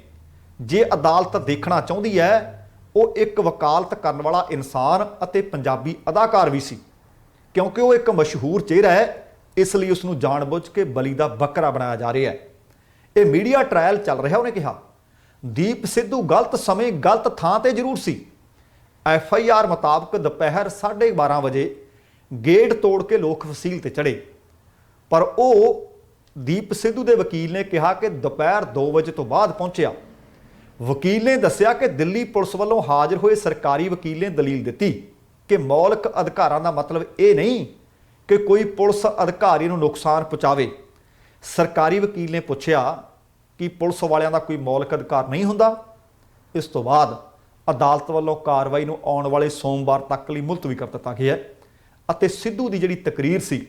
ਜੇ ਅਦਾਲਤ ਦੇਖਣਾ ਚਾਹੁੰਦੀ ਹੈ। ਉਹ ਇੱਕ ਵਕਾਲਤ ਕਰਨ ਵਾਲਾ ਇਨਸਾਨ ਅਤੇ ਪੰਜਾਬੀ ਅਦਾਕਾਰ ਵੀ ਸੀ। ਕਿਉਂਕਿ ਉਹ ਇੱਕ ਮਸ਼ਹੂਰ ਚਿਹਰਾ ਹੈ, ਇਸ ਲਈ ਉਸ ਨੂੰ ਜਾਣਬੁੱਝ ਕੇ ਬਲੀ ਦਾ ਬੱਕਰਾ ਬਣਾਇਆ ਜਾ ਰਿਹਾ ਹੈ। ਇਹ ਮੀਡੀਆ ਟ੍ਰਾਇਲ ਚੱਲ ਰਿਹਾ। ਉਹਨੇ ਕਿਹਾ ਦੀਪ ਸਿੱਧੂ ਗਲਤ ਸਮੇਂ ਗਲਤ ਥਾਂ ਤੇ ਜ਼ਰੂਰ ਸੀ। FIR ਮੁਤਾਬਕ ਦੁਪਹਿਰ 12:30 ਵਜੇ ਗੇਟ ਤੋੜ ਕੇ ਲੋਕ ਫਸੀਲ ਤੇ ਚੜੇ, ਪਰ ਉਹ ਦੀਪ ਸਿੱਧੂ ਦੇ ਵਕੀਲ ਨੇ ਕਿਹਾ ਕਿ ਦੁਪਹਿਰ 2 ਵਜੇ ਤੋਂ ਬਾਅਦ ਪਹੁੰਚਿਆ। ਵਕੀਲ ਨੇ ਦੱਸਿਆ ਕਿ ਦਿੱਲੀ ਪੁਲਿਸ ਵੱਲੋਂ ਹਾਜ਼ਰ ਹੋਏ ਸਰਕਾਰੀ ਵਕੀਲ ਨੇ ਦਲੀਲ ਦਿੱਤੀ ਕਿ ਮੌਲਿਕ ਅਧਿਕਾਰਾਂ ਦਾ ਮਤਲਬ ਇਹ ਨਹੀਂ ਕਿ ਕੋਈ ਪੁਲਿਸ ਅਧਿਕਾਰੀ ਨੂੰ ਨੁਕਸਾਨ ਪਹੁੰਚਾਵੇ। ਸਰਕਾਰੀ ਵਕੀਲ ਨੇ ਪੁੱਛਿਆ ਕਿ ਪੁਲਿਸ ਵਾਲਿਆਂ ਦਾ ਕੋਈ ਮੌਲਿਕ ਅਧਿਕਾਰ ਨਹੀਂ ਹੁੰਦਾ। ਇਸ ਤੋਂ ਬਾਅਦ ਅਦਾਲਤ ਵੱਲੋਂ ਕਾਰਵਾਈ ਨੂੰ ਆਉਣ ਵਾਲੇ ਸੋਮਵਾਰ ਤੱਕ ਲਈ ਮੁਲਤਵੀ ਕਰ ਦਿੱਤਾ ਗਿਆ ਅਤੇ ਸਿੱਧੂ ਦੀ ਜਿਹੜੀ ਤਕਰੀਰ ਸੀ,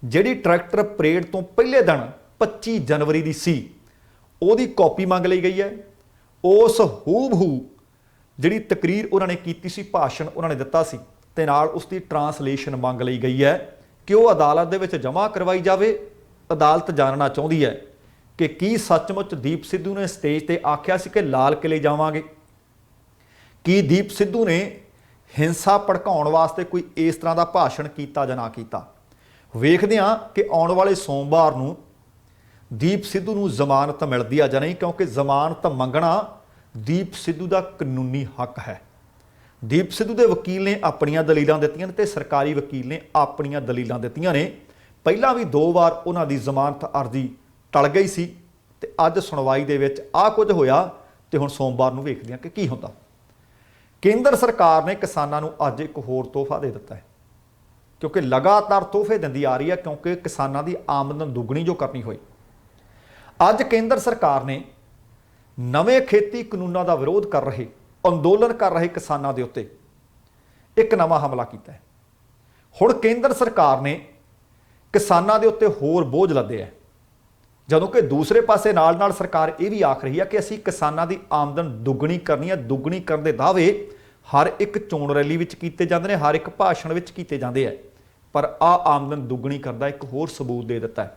ਜਿਹੜੀ ਟਰੈਕਟਰ ਪਰੇਡ ਤੋਂ ਪਹਿਲੇ ਦਿਨ 25 ਜਨਵਰੀ ਦੀ ਸੀ, ਉਹਦੀ ਕਾਪੀ ਮੰਗ ਲਈ ਗਈ ਹੈ। ਉਸ ਹੂਬਹੂ ਜਿਹੜੀ ਤਕਰੀਰ ਉਹਨਾਂ ਨੇ ਕੀਤੀ ਸੀ, ਭਾਸ਼ਣ ਉਹਨਾਂ ਨੇ ਦਿੱਤਾ ਸੀ, ਤੇ ਨਾਲ ਉਸ ਦੀ ਟਰਾਂਸਲੇਸ਼ਨ ਮੰਗ ਲਈ ਗਈ ਹੈ ਕਿ ਉਹ ਅਦਾਲਤ ਦੇ ਵਿੱਚ ਜਮ੍ਹਾਂ ਕਰਵਾਈ ਜਾਵੇ। ਅਦਾਲਤ ਜਾਣਨਾ ਚਾਹੁੰਦੀ ਹੈ ਕਿ ਕੀ ਸੱਚਮੁੱਚ ਦੀਪ ਸਿੱਧੂ ਨੇ ਸਟੇਜ ਤੇ ਆਖਿਆ ਸੀ ਕਿ ਲਾਲ ਕਿਲੇ ਜਾਵਾਂਗੇ? ਕੀ ਦੀਪ ਸਿੱਧੂ ਨੇ ਹਿੰਸਾ ਭੜਕਾਉਣ ਵਾਸਤੇ ਕੋਈ ਇਸ ਤਰ੍ਹਾਂ ਦਾ ਭਾਸ਼ਣ ਕੀਤਾ ਜਾਂ ਨਾ ਕੀਤਾ? ਵੇਖਦੇ ਹਾਂ ਕਿ ਆਉਣ ਵਾਲੇ ਸੋਮਵਾਰ ਨੂੰ ਦੀਪ ਸਿੱਧੂ ਨੂੰ ਜ਼ਮਾਨਤ ਮਿਲਦੀ ਆ ਜਾਂ ਨਹੀਂ, ਕਿਉਂਕਿ ਜ਼ਮਾਨਤ ਮੰਗਣਾ ਦੀਪ ਸਿੱਧੂ ਦਾ ਕਾਨੂੰਨੀ ਹੱਕ ਹੈ। ਦੀਪ ਸਿੱਧੂ ਦੇ ਵਕੀਲ ਨੇ ਆਪਣੀਆਂ ਦਲੀਲਾਂ ਦਿੱਤੀਆਂ ਨੇ ਤੇ ਸਰਕਾਰੀ ਵਕੀਲ ਨੇ ਆਪਣੀਆਂ ਦਲੀਲਾਂ ਦਿੱਤੀਆਂ ਨੇ। ਪਹਿਲਾਂ ਵੀ 2 ਵਾਰ ਉਹਨਾਂ ਦੀ ਜ਼ਮਾਨਤ ਅਰਜ਼ੀ ਟਲ ਗਈ ਸੀ ਤੇ ਅੱਜ ਸੁਣਵਾਈ ਦੇ ਵਿੱਚ ਆਹ ਕੁਝ ਹੋਇਆ ਤੇ ਹੁਣ ਸੋਮਵਾਰ ਨੂੰ ਵੇਖਦੇ ਹਾਂ ਕਿ ਕੀ ਹੁੰਦਾ। ਕੇਂਦਰ ਸਰਕਾਰ ਨੇ ਕਿਸਾਨਾਂ ਨੂੰ ਅੱਜ ਇੱਕ ਹੋਰ ਤੋਹਫਾ ਦੇ ਦਿੱਤਾ ਹੈ, ਕਿਉਂਕਿ ਲਗਾਤਾਰ ਤੋਹਫੇ ਦਿੰਦੀ ਆ ਰਹੀ ਹੈ, ਕਿਉਂਕਿ ਕਿਸਾਨਾਂ ਦੀ ਆਮਦਨ ਦੁੱਗਣੀ ਜੋ ਕਰਨੀ ਹੋਈ। ਅੱਜ ਕੇਂਦਰ ਸਰਕਾਰ ਨੇ ਨਵੇਂ ਖੇਤੀ ਕਾਨੂੰਨਾਂ ਦਾ ਵਿਰੋਧ ਕਰ ਰਹੇ, ਅੰਦੋਲਨ ਕਰ ਰਹੇ ਕਿਸਾਨਾਂ ਦੇ ਉੱਤੇ ਇੱਕ ਨਵਾਂ ਹਮਲਾ ਕੀਤਾ ਹੈ। ਹੁਣ ਕੇਂਦਰ ਸਰਕਾਰ ਨੇ ਕਿਸਾਨਾਂ ਦੇ ਉੱਤੇ ਹੋਰ ਬੋਝ ਲੱਦਿਆ, ਜਦੋਂ ਕਿ ਦੂਸਰੇ ਪਾਸੇ ਨਾਲ ਸਰਕਾਰ ਇਹ ਵੀ ਆਖ ਰਹੀ ਹੈ ਕਿ ਅਸੀਂ ਕਿਸਾਨਾਂ ਦੀ ਆਮਦਨ ਦੁੱਗਣੀ ਕਰਨੀ ਹੈ। ਦੁੱਗਣੀ ਕਰਨ ਦੇ ਦਾਅਵੇ ਹਰ ਇੱਕ ਚੋਣ ਰੈਲੀ ਵਿੱਚ ਕੀਤੇ ਜਾਂਦੇ ਨੇ, ਹਰ ਇੱਕ ਭਾਸ਼ਣ ਵਿੱਚ ਕੀਤੇ ਜਾਂਦੇ ਹੈ, ਪਰ ਆਮਦਨ ਦੁੱਗਣੀ ਕਰਨ ਦਾ ਇੱਕ ਹੋਰ ਸਬੂਤ ਦੇ ਦਿੱਤਾ ਹੈ।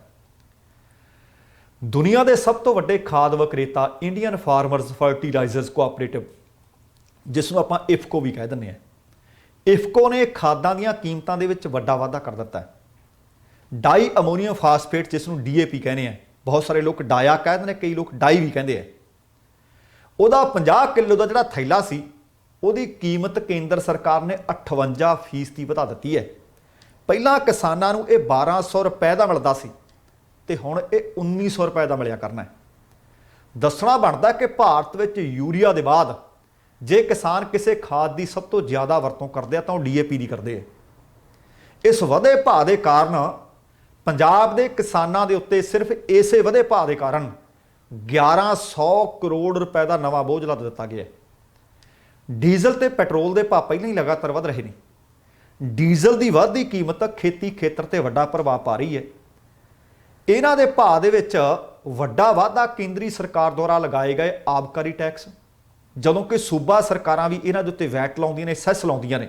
ਦੁਨੀਆ ਦੇ ਸਭ ਤੋਂ ਵੱਡੇ ਖਾਦ ਵਿਕਰੇਤਾ ਇੰਡੀਅਨ ਫਾਰਮਰਸ ਫਰਟੀਲਾਈਜ਼ਰਸ ਕੋਆਪਰੇਟਿਵ, ਜਿਸ ਨੂੰ ਆਪਾਂ ਇਫਕੋ ਵੀ ਕਹਿ ਦਿੰਦੇ ਹਾਂ, ਇਫਕੋ ਨੇ ਖਾਦਾਂ ਦੀਆਂ ਕੀਮਤਾਂ ਦੇ ਵਿੱਚ ਵੱਡਾ ਵਾਧਾ ਕਰ ਦਿੱਤਾ ਹੈ। ਡਾਈ ਅਮੋਨੀਅਮ ਫਾਸਫੇਟ, ਜਿਸ ਨੂੰ DAP ਕਹਿੰਦੇ ਆ, ਬਹੁਤ ਸਾਰੇ ਲੋਕ ਡਾਇਆ ਕਹਿ ਦਿੰਦੇ ਨੇ, ਕਈ ਲੋਕ ਡਾਈ ਵੀ ਕਹਿੰਦੇ ਆ, ਉਹਦਾ 50 ਕਿਲੋ ਦਾ ਜਿਹੜਾ ਥੈਲਾ ਸੀ, ਉਹਦੀ ਕੀਮਤ ਕੇਂਦਰ ਸਰਕਾਰ ਨੇ 58% ਵਧਾ ਦਿੱਤੀ ਹੈ। ਪਹਿਲਾਂ ਕਿਸਾਨਾਂ ਨੂੰ ਇਹ 1200 ਰੁਪਏ ਦਾ ਮਿਲਦਾ ਸੀ ਤੇ ਹੁਣ ਇਹ 1900 रुपए ਦਾ ਮਿਲਿਆ ਕਰਨਾ ਹੈ। ਦੱਸਣਾ ਬਣਦਾ ਕਿ ਭਾਰਤ ਵਿੱਚ ਯੂਰੀਆ ਦੇ ਬਾਅਦ ਜੇ ਕਿਸਾਨ ਕਿਸੇ ਖਾਦ ਦੀ ਸਭ ਤੋਂ ਜ਼ਿਆਦਾ ਵਰਤੋਂ ਕਰਦੇ ਆ ਤਾਂ ਉਹ ਡੀਏਪੀ ਦੀ ਕਰਦੇ ਆ। ਇਸ ਵਧੇ ਭਾਅ ਦੇ ਕਾਰਨ ਪੰਜਾਬ ਦੇ ਕਿਸਾਨਾਂ ਦੇ ਉੱਤੇ ਸਿਰਫ ਇਸੇ ਵਧੇ ਭਾਅ ਦੇ ਕਾਰਨ 1100 ਕਰੋੜ ਰੁਪਏ ਦਾ ਨਵਾਂ ਬੋਝ ਲੱਦ ਦਿੱਤਾ ਗਿਆ। ਡੀਜ਼ਲ ਤੇ ਪੈਟਰੋਲ ਦੇ ਭਾਅ ਪਹਿਲਾਂ ਹੀ ਲਗਾਤਾਰ ਵਧ ਰਹੇ ਨੇ। ਡੀਜ਼ਲ ਦੀ ਵੱਧਦੀ ਕੀਮਤ ਖੇਤੀ ਖੇਤਰ ਤੇ ਵੱਡਾ ਪ੍ਰਭਾਵ ਪਾ ਰਹੀ ਹੈ। ਇਹਨਾਂ ਦੇ ਭਾਅ ਦੇ ਵਿੱਚ ਵੱਡਾ ਵਾਧਾ ਕੇਂਦਰੀ ਸਰਕਾਰ ਦੁਆਰਾ ਲਗਾਏ ਗਏ ਆਬਕਾਰੀ ਟੈਕਸ, ਜਦੋਂ ਕਿ ਸੂਬਾ ਸਰਕਾਰਾਂ ਵੀ ਇਹਨਾਂ ਦੇ ਉੱਤੇ ਵੈਟ ਲਾਉਂਦੀਆਂ ਨੇ, ਸੈਸ ਲਾਉਂਦੀਆਂ ਨੇ।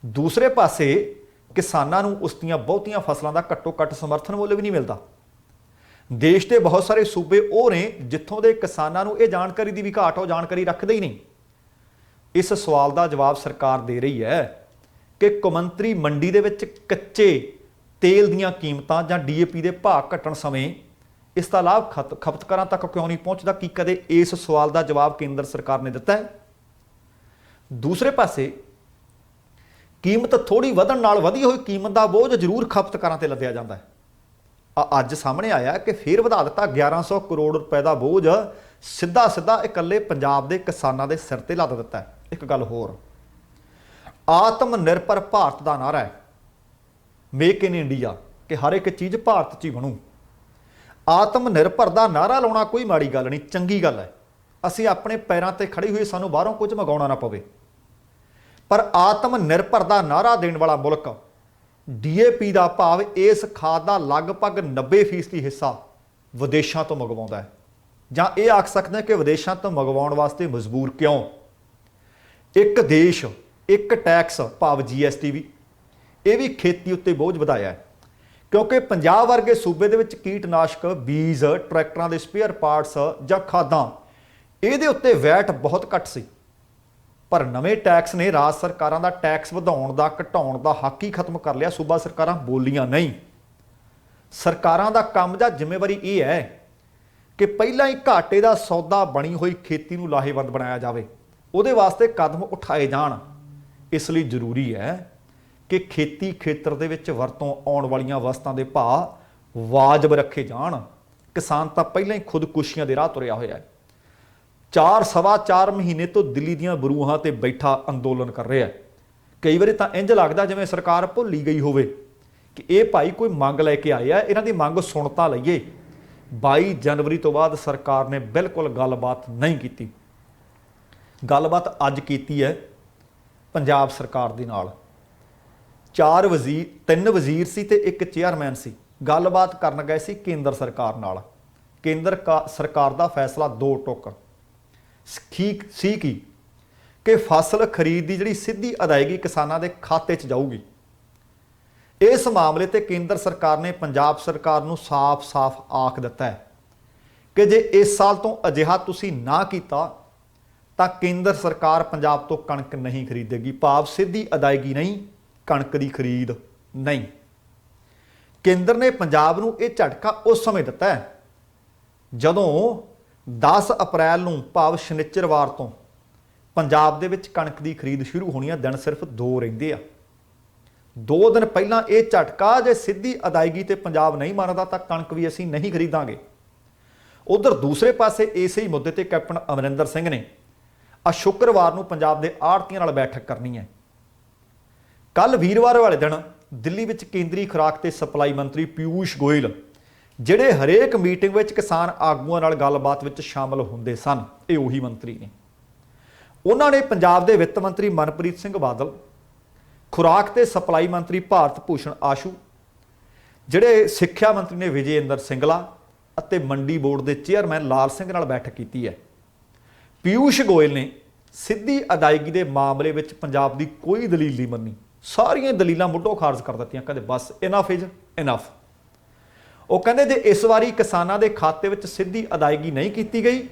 ਦੂਸਰੇ ਪਾਸੇ ਕਿਸਾਨਾਂ ਨੂੰ ਉਸ ਦੀਆਂ ਬਹੁਤੀਆਂ ਫਸਲਾਂ ਦਾ ਘੱਟੋ ਘੱਟ ਸਮਰਥਨ ਮੁੱਲ ਵੀ ਨਹੀਂ ਮਿਲਦਾ। ਦੇਸ਼ ਦੇ ਬਹੁਤ ਸਾਰੇ ਸੂਬੇ ਉਹ ਨੇ ਜਿੱਥੋਂ ਦੇ ਕਿਸਾਨਾਂ ਨੂੰ ਇਹ ਜਾਣਕਾਰੀ ਦੀ ਵੀ ਘਾਟ, ਉਹ ਜਾਣਕਾਰੀ ਰੱਖਦੇ ਹੀ ਨਹੀਂ। ਇਸ ਸਵਾਲ ਦਾ ਜਵਾਬ ਸਰਕਾਰ ਦੇ ਰਹੀ ਹੈ ਕਿ ਕੌਮਾਂਤਰੀ ਮੰਡੀ ਦੇ ਵਿੱਚ ਕੱਚੇ ਤੇਲ ਦੀਆਂ ਕੀਮਤਾਂ ਜਾਂ ਡੀਏਪੀ ਦੇ ਭਾਅ ਘਟਣ ਸਮੇਂ ਇਸ ਦਾ ਲਾਭ ਖਪਤਕਾਰਾਂ ਤੱਕ ਕਿਉਂ ਨਹੀਂ ਪਹੁੰਚਦਾ। ਕੀ ਕਦੇ ਇਸ ਸਵਾਲ ਦਾ ਜਵਾਬ ਕੇਂਦਰ ਸਰਕਾਰ ਨੇ ਦਿੱਤਾ ਹੈ? ਦੂਸਰੇ ਪਾਸੇ ਕੀਮਤ ਥੋੜੀ ਵਧਣ ਨਾਲ ਵਧੀ ਹੋਈ ਕੀਮਤ ਦਾ ਬੋਝ ਜ਼ਰੂਰ ਖਪਤਕਾਰਾਂ ਤੇ ਲੱਦਿਆ ਜਾਂਦਾ ਹੈ। ਅੱਜ ਸਾਹਮਣੇ ਆਇਆ ਕਿ ਫੇਰ ਵਧਾ ਦਿੱਤਾ 1100 ਕਰੋੜ ਰੁਪਏ ਦਾ ਬੋਝ ਸਿੱਧਾ ਇਕੱਲੇ ਪੰਜਾਬ ਦੇ ਕਿਸਾਨਾਂ ਦੇ ਸਿਰ ਤੇ ਲੱਦ ਦਿੱਤਾ ਹੈ। ਇੱਕ ਗੱਲ ਹੋਰ, ਆਤਮ ਨਿਰਭਰ ਭਾਰਤ ਦਾ ਨਾਰਾ ਹੈ, ਮੇਕ ਇਨ ਇੰਡੀਆ, ਕਿ ਹਰ ਇੱਕ ਚੀਜ਼ ਭਾਰਤ 'ਚ ਹੀ ਬਣੂ। ਆਤਮ ਨਿਰਭਰ ਦਾ ਨਾਰਾ ਲਾਉਣਾ ਕੋਈ ਮਾੜੀ ਗੱਲ ਨਹੀਂ, ਚੰਗੀ ਗੱਲ ਹੈ। ਅਸੀਂ ਆਪਣੇ ਪੈਰਾਂ ਤੇ ਖੜੇ ਹੋਏ, ਸਾਨੂੰ ਬਾਹਰੋਂ ਕੁਝ ਮੰਗਾਉਣਾ ਨਾ ਪਵੇ। ਪਰ ਆਤਮ ਨਿਰਭਰ ਦਾ ਨਾਰਾ ਦੇਣ ਵਾਲਾ ਮੁਲਕ ਡੀਏਪੀ ਦਾ ਭਾਵ ਇਸ ਖਾਦ ਦਾ ਲਗਭਗ 90% ਹਿੱਸਾ ਵਿਦੇਸ਼ਾਂ ਤੋਂ ਮੰਗਵਾਉਂਦਾ ਹੈ। ਜਾਂ ਇਹ ਆਖ ਸਕਦੇ ਹਾਂ ਕਿ ਵਿਦੇਸ਼ਾਂ ਤੋਂ ਮੰਗਵਾਉਣ ਵਾਸਤੇ ਮਜਬੂਰ ਕਿਉਂ? ਇੱਕ ਦੇਸ਼ ਇੱਕ ਟੈਕਸ ਭਾਵ GST ਵੀ, ਇਹ ਵੀ ਖੇਤੀ ਉੱਤੇ ਬੋਝ ਵਧਾਇਆ ਹੈ। ਕਿਉਂਕਿ ਪੰਜਾਬ ਵਰਗੇ ਸੂਬੇ ਦੇ ਵਿੱਚ ਕੀਟਨਾਸ਼ਕ, ਬੀਜ, ਟਰੈਕਟਰਾਂ ਦੇ ਸਪੇਅਰ ਪਾਰਟਸ ਜਾਂ ਖਾਦਾਂ, ਇਹਦੇ ਉੱਤੇ ਵੈਟ ਬਹੁਤ ਘੱਟ ਸੀ। ਪਰ ਨਵੇਂ ਟੈਕਸ ਨੇ ਰਾਜ ਸਰਕਾਰਾਂ ਦਾ ਟੈਕਸ ਵਧਾਉਣ ਦਾ, ਘਟਾਉਣ ਦਾ ਹੱਕ ਹੀ ਖਤਮ ਕਰ ਲਿਆ। ਸੂਬਾ ਸਰਕਾਰਾਂ ਬੋਲੀਆਂ ਨਹੀਂ। ਸਰਕਾਰਾਂ ਦਾ ਕੰਮ ਜਾਂ ਜ਼ਿੰਮੇਵਾਰੀ ਇਹ ਹੈ ਕਿ ਪਹਿਲਾਂ ਹੀ ਘਾਟੇ ਦਾ ਸੌਦਾ ਬਣੀ ਹੋਈ ਖੇਤੀ ਨੂੰ ਲਾਹੇਵੰਦ ਬਣਾਇਆ ਜਾਵੇ, ਉਹਦੇ ਵਾਸਤੇ ਕਦਮ ਉਠਾਏ ਜਾਣ। ਇਸ ਲਈ ਜ਼ਰੂਰੀ ਹੈ ਕਿ ਖੇਤੀ ਖੇਤਰ ਦੇ ਵਿੱਚ ਵਰਤੋਂ ਆਉਣ ਵਾਲੀਆਂ ਵਸਤਾਂ ਦੇ ਭਾਅ ਵਾਜਬ ਰੱਖੇ ਜਾਣ। ਕਿਸਾਨ ਤਾਂ ਪਹਿਲਾਂ ਹੀ ਖੁਦਕੁਸ਼ੀਆਂ ਦੇ ਰਾਹ ਤੁਰਿਆ ਹੋਇਆ ਹੈ। 4 ਮਹੀਨੇ ਤੋਂ ਦਿੱਲੀ ਦੀਆਂ ਬਰੂਹਾਂ ਤੇ ਬੈਠਾ ਅੰਦੋਲਨ ਕਰ ਰਿਹਾ ਹੈ। ਕਈ ਵਾਰੀ ਤਾਂ ਇੰਜ ਲੱਗਦਾ ਜਿਵੇਂ ਸਰਕਾਰ ਭੁੱਲ ਹੀ ਗਈ ਹੋਵੇ ਕਿ ਇਹ ਭਾਈ ਕੋਈ ਮੰਗ ਲੈ ਕੇ ਆਏ ਆ, ਇਹਨਾਂ ਦੀ ਮੰਗ ਸੁਣ ਤਾਂ ਲਈਏ। 22 ਜਨਵਰੀ ਤੋਂ ਬਾਅਦ ਸਰਕਾਰ ਨੇ ਬਿਲਕੁਲ ਗੱਲਬਾਤ ਨਹੀਂ ਕੀਤੀ। ਗੱਲਬਾਤ ਅੱਜ ਕੀਤੀ ਹੈ ਪੰਜਾਬ ਸਰਕਾਰ ਦੇ ਨਾਲ। 3 ਵਜ਼ੀਰ ਸੀ ਤੇ ਇੱਕ ਚੇਅਰਮੈਨ ਸੀ। ਗੱਲਬਾਤ ਕਰਨ ਗਏ ਸੀ ਕੇਂਦਰ ਸਰਕਾਰ ਨਾਲ। ਕੇਂਦਰ ਸਰਕਾਰ ਦਾ ਫੈਸਲਾ 2 ਟੁਕ ਸੀ ਕਿ ਫਸਲ ਖਰੀਦ ਦੀ ਜਿਹੜੀ ਸਿੱਧੀ ਅਦਾਇਗੀ ਕਿਸਾਨਾਂ ਦੇ ਖਾਤੇ 'ਚ ਜਾਊਗੀ। ਇਸ ਮਾਮਲੇ ਤੇ ਕੇਂਦਰ ਸਰਕਾਰ ਨੇ ਪੰਜਾਬ ਸਰਕਾਰ ਨੂੰ ਸਾਫ਼ ਆਖ ਦਿੱਤਾ ਹੈ ਕਿ ਜੇ ਇਸ ਸਾਲ ਤੋਂ ਅਜਿਹਾ ਤੁਸੀਂ ਨਾ ਕੀਤਾ ਤਾਂ ਕੇਂਦਰ ਸਰਕਾਰ ਪੰਜਾਬ ਤੋਂ ਕਣਕ ਨਹੀਂ ਖਰੀਦੇਗੀ। ਭਾਵ ਸਿੱਧੀ ਅਦਾਇਗੀ ਨਹੀਂ, ਕਣਕ ਦੀ ਖਰੀਦ ਨਹੀਂ। ਕੇਂਦਰ ਨੇ ਪੰਜਾਬ ਨੂੰ ਇਹ ਝਟਕਾ ਉਸ ਸਮੇਂ ਦਿੱਤਾ ਹੈ ਜਦੋਂ 10 ਅਪ੍ਰੈਲ ਨੂੰ ਭਾਵ ਸ਼ਨਿਚਰਵਾਰ ਤੋਂ ਪੰਜਾਬ ਦੇ ਵਿੱਚ ਕਣਕ ਦੀ ਖਰੀਦ ਸ਼ੁਰੂ ਹੋਣੀ ਹੈ। ਦਿਨ ਸਿਰਫ 2 ਰਹਿੰਦੇ ਆ। 2 ਦਿਨ ਪਹਿਲਾਂ ਇਹ ਝਟਕਾ, ਜੇ ਸਿੱਧੀ ਅਦਾਇਗੀ ਤੇ ਪੰਜਾਬ ਨਹੀਂ ਮੰਨਦਾ ਤਾਂ ਕਣਕ ਵੀ ਅਸੀਂ ਨਹੀਂ ਖਰੀਦਾਂਗੇ। ਉਧਰ ਦੂਸਰੇ ਪਾਸੇ ਇਸੇ ਹੀ ਮੁੱਦੇ ਤੇ ਕੈਪਟਨ ਅਮਰਿੰਦਰ ਸਿੰਘ ਨੇ ਸ਼ੁੱਕਰਵਾਰ ਨੂੰ ਪੰਜਾਬ ਦੇ ਆੜ੍ਹਤੀਆਂ ਨਾਲ ਬੈਠਕ ਕਰਨੀ ਹੈ। ਕੱਲ ਵੀਰਵਾਰ ਵਾਲੇ ਦਿਨ ਦਿੱਲੀ ਵਿੱਚ ਕੇਂਦਰੀ ਖੁਰਾਕ ਤੇ ਸਪਲਾਈ ਮੰਤਰੀ ਪਿਊਸ਼ ਗੋਇਲ, ਜਿਹੜੇ ਹਰੇਕ ਮੀਟਿੰਗ ਵਿੱਚ ਕਿਸਾਨ ਆਗੂਆਂ ਨਾਲ ਗੱਲਬਾਤ ਵਿੱਚ ਸ਼ਾਮਲ ਹੁੰਦੇ ਸਨ, ਇਹ ਉਹੀ ਮੰਤਰੀ ਨੇ। ਉਹਨਾਂ ਨੇ ਪੰਜਾਬ ਦੇ ਵਿੱਤ ਮੰਤਰੀ ਮਨਪ੍ਰੀਤ ਸਿੰਘ ਬਾਦਲ, ਖੁਰਾਕ ਤੇ ਸਪਲਾਈ ਮੰਤਰੀ ਭਾਰਤ ਭੂਸ਼ਣ ਆਸ਼ੂ, ਜਿਹੜੇ ਸਿੱਖਿਆ ਮੰਤਰੀ ਨੇ ਵਿਜੇ ਇੰਦਰ ਸਿੰਗਲਾ ਅਤੇ ਮੰਡੀ ਬੋਰਡ ਦੇ ਚੇਅਰਮੈਨ ਲਾਲ ਸਿੰਘ ਨਾਲ ਬੈਠਕ ਕੀਤੀ ਹੈ। ਪਿਊਸ਼ ਗੋਇਲ ਨੇ ਸਿੱਧੀ ਅਦਾਇਗੀ ਦੇ ਮਾਮਲੇ ਵਿੱਚ ਪੰਜਾਬ ਦੀ ਕੋਈ ਦਲੀਲ ਨਹੀਂ ਮੰਨੀ। ਸਾਰੀਆਂ ਦਲੀਲਾਂ ਮੁੱਢੋਂ ਖਾਰਜ ਕਰ ਦਿੱਤੀਆਂ। ਕਹਿੰਦੇ ਬਸ ਇਨਫ ਇਜ਼ ਇਨਫ। ਉਹ ਕਹਿੰਦੇ ਜੇ ਇਸ ਵਾਰੀ ਕਿਸਾਨਾਂ ਦੇ ਖਾਤੇ ਵਿੱਚ ਸਿੱਧੀ ਅਦਾਇਗੀ ਨਹੀਂ ਕੀਤੀ ਗਈ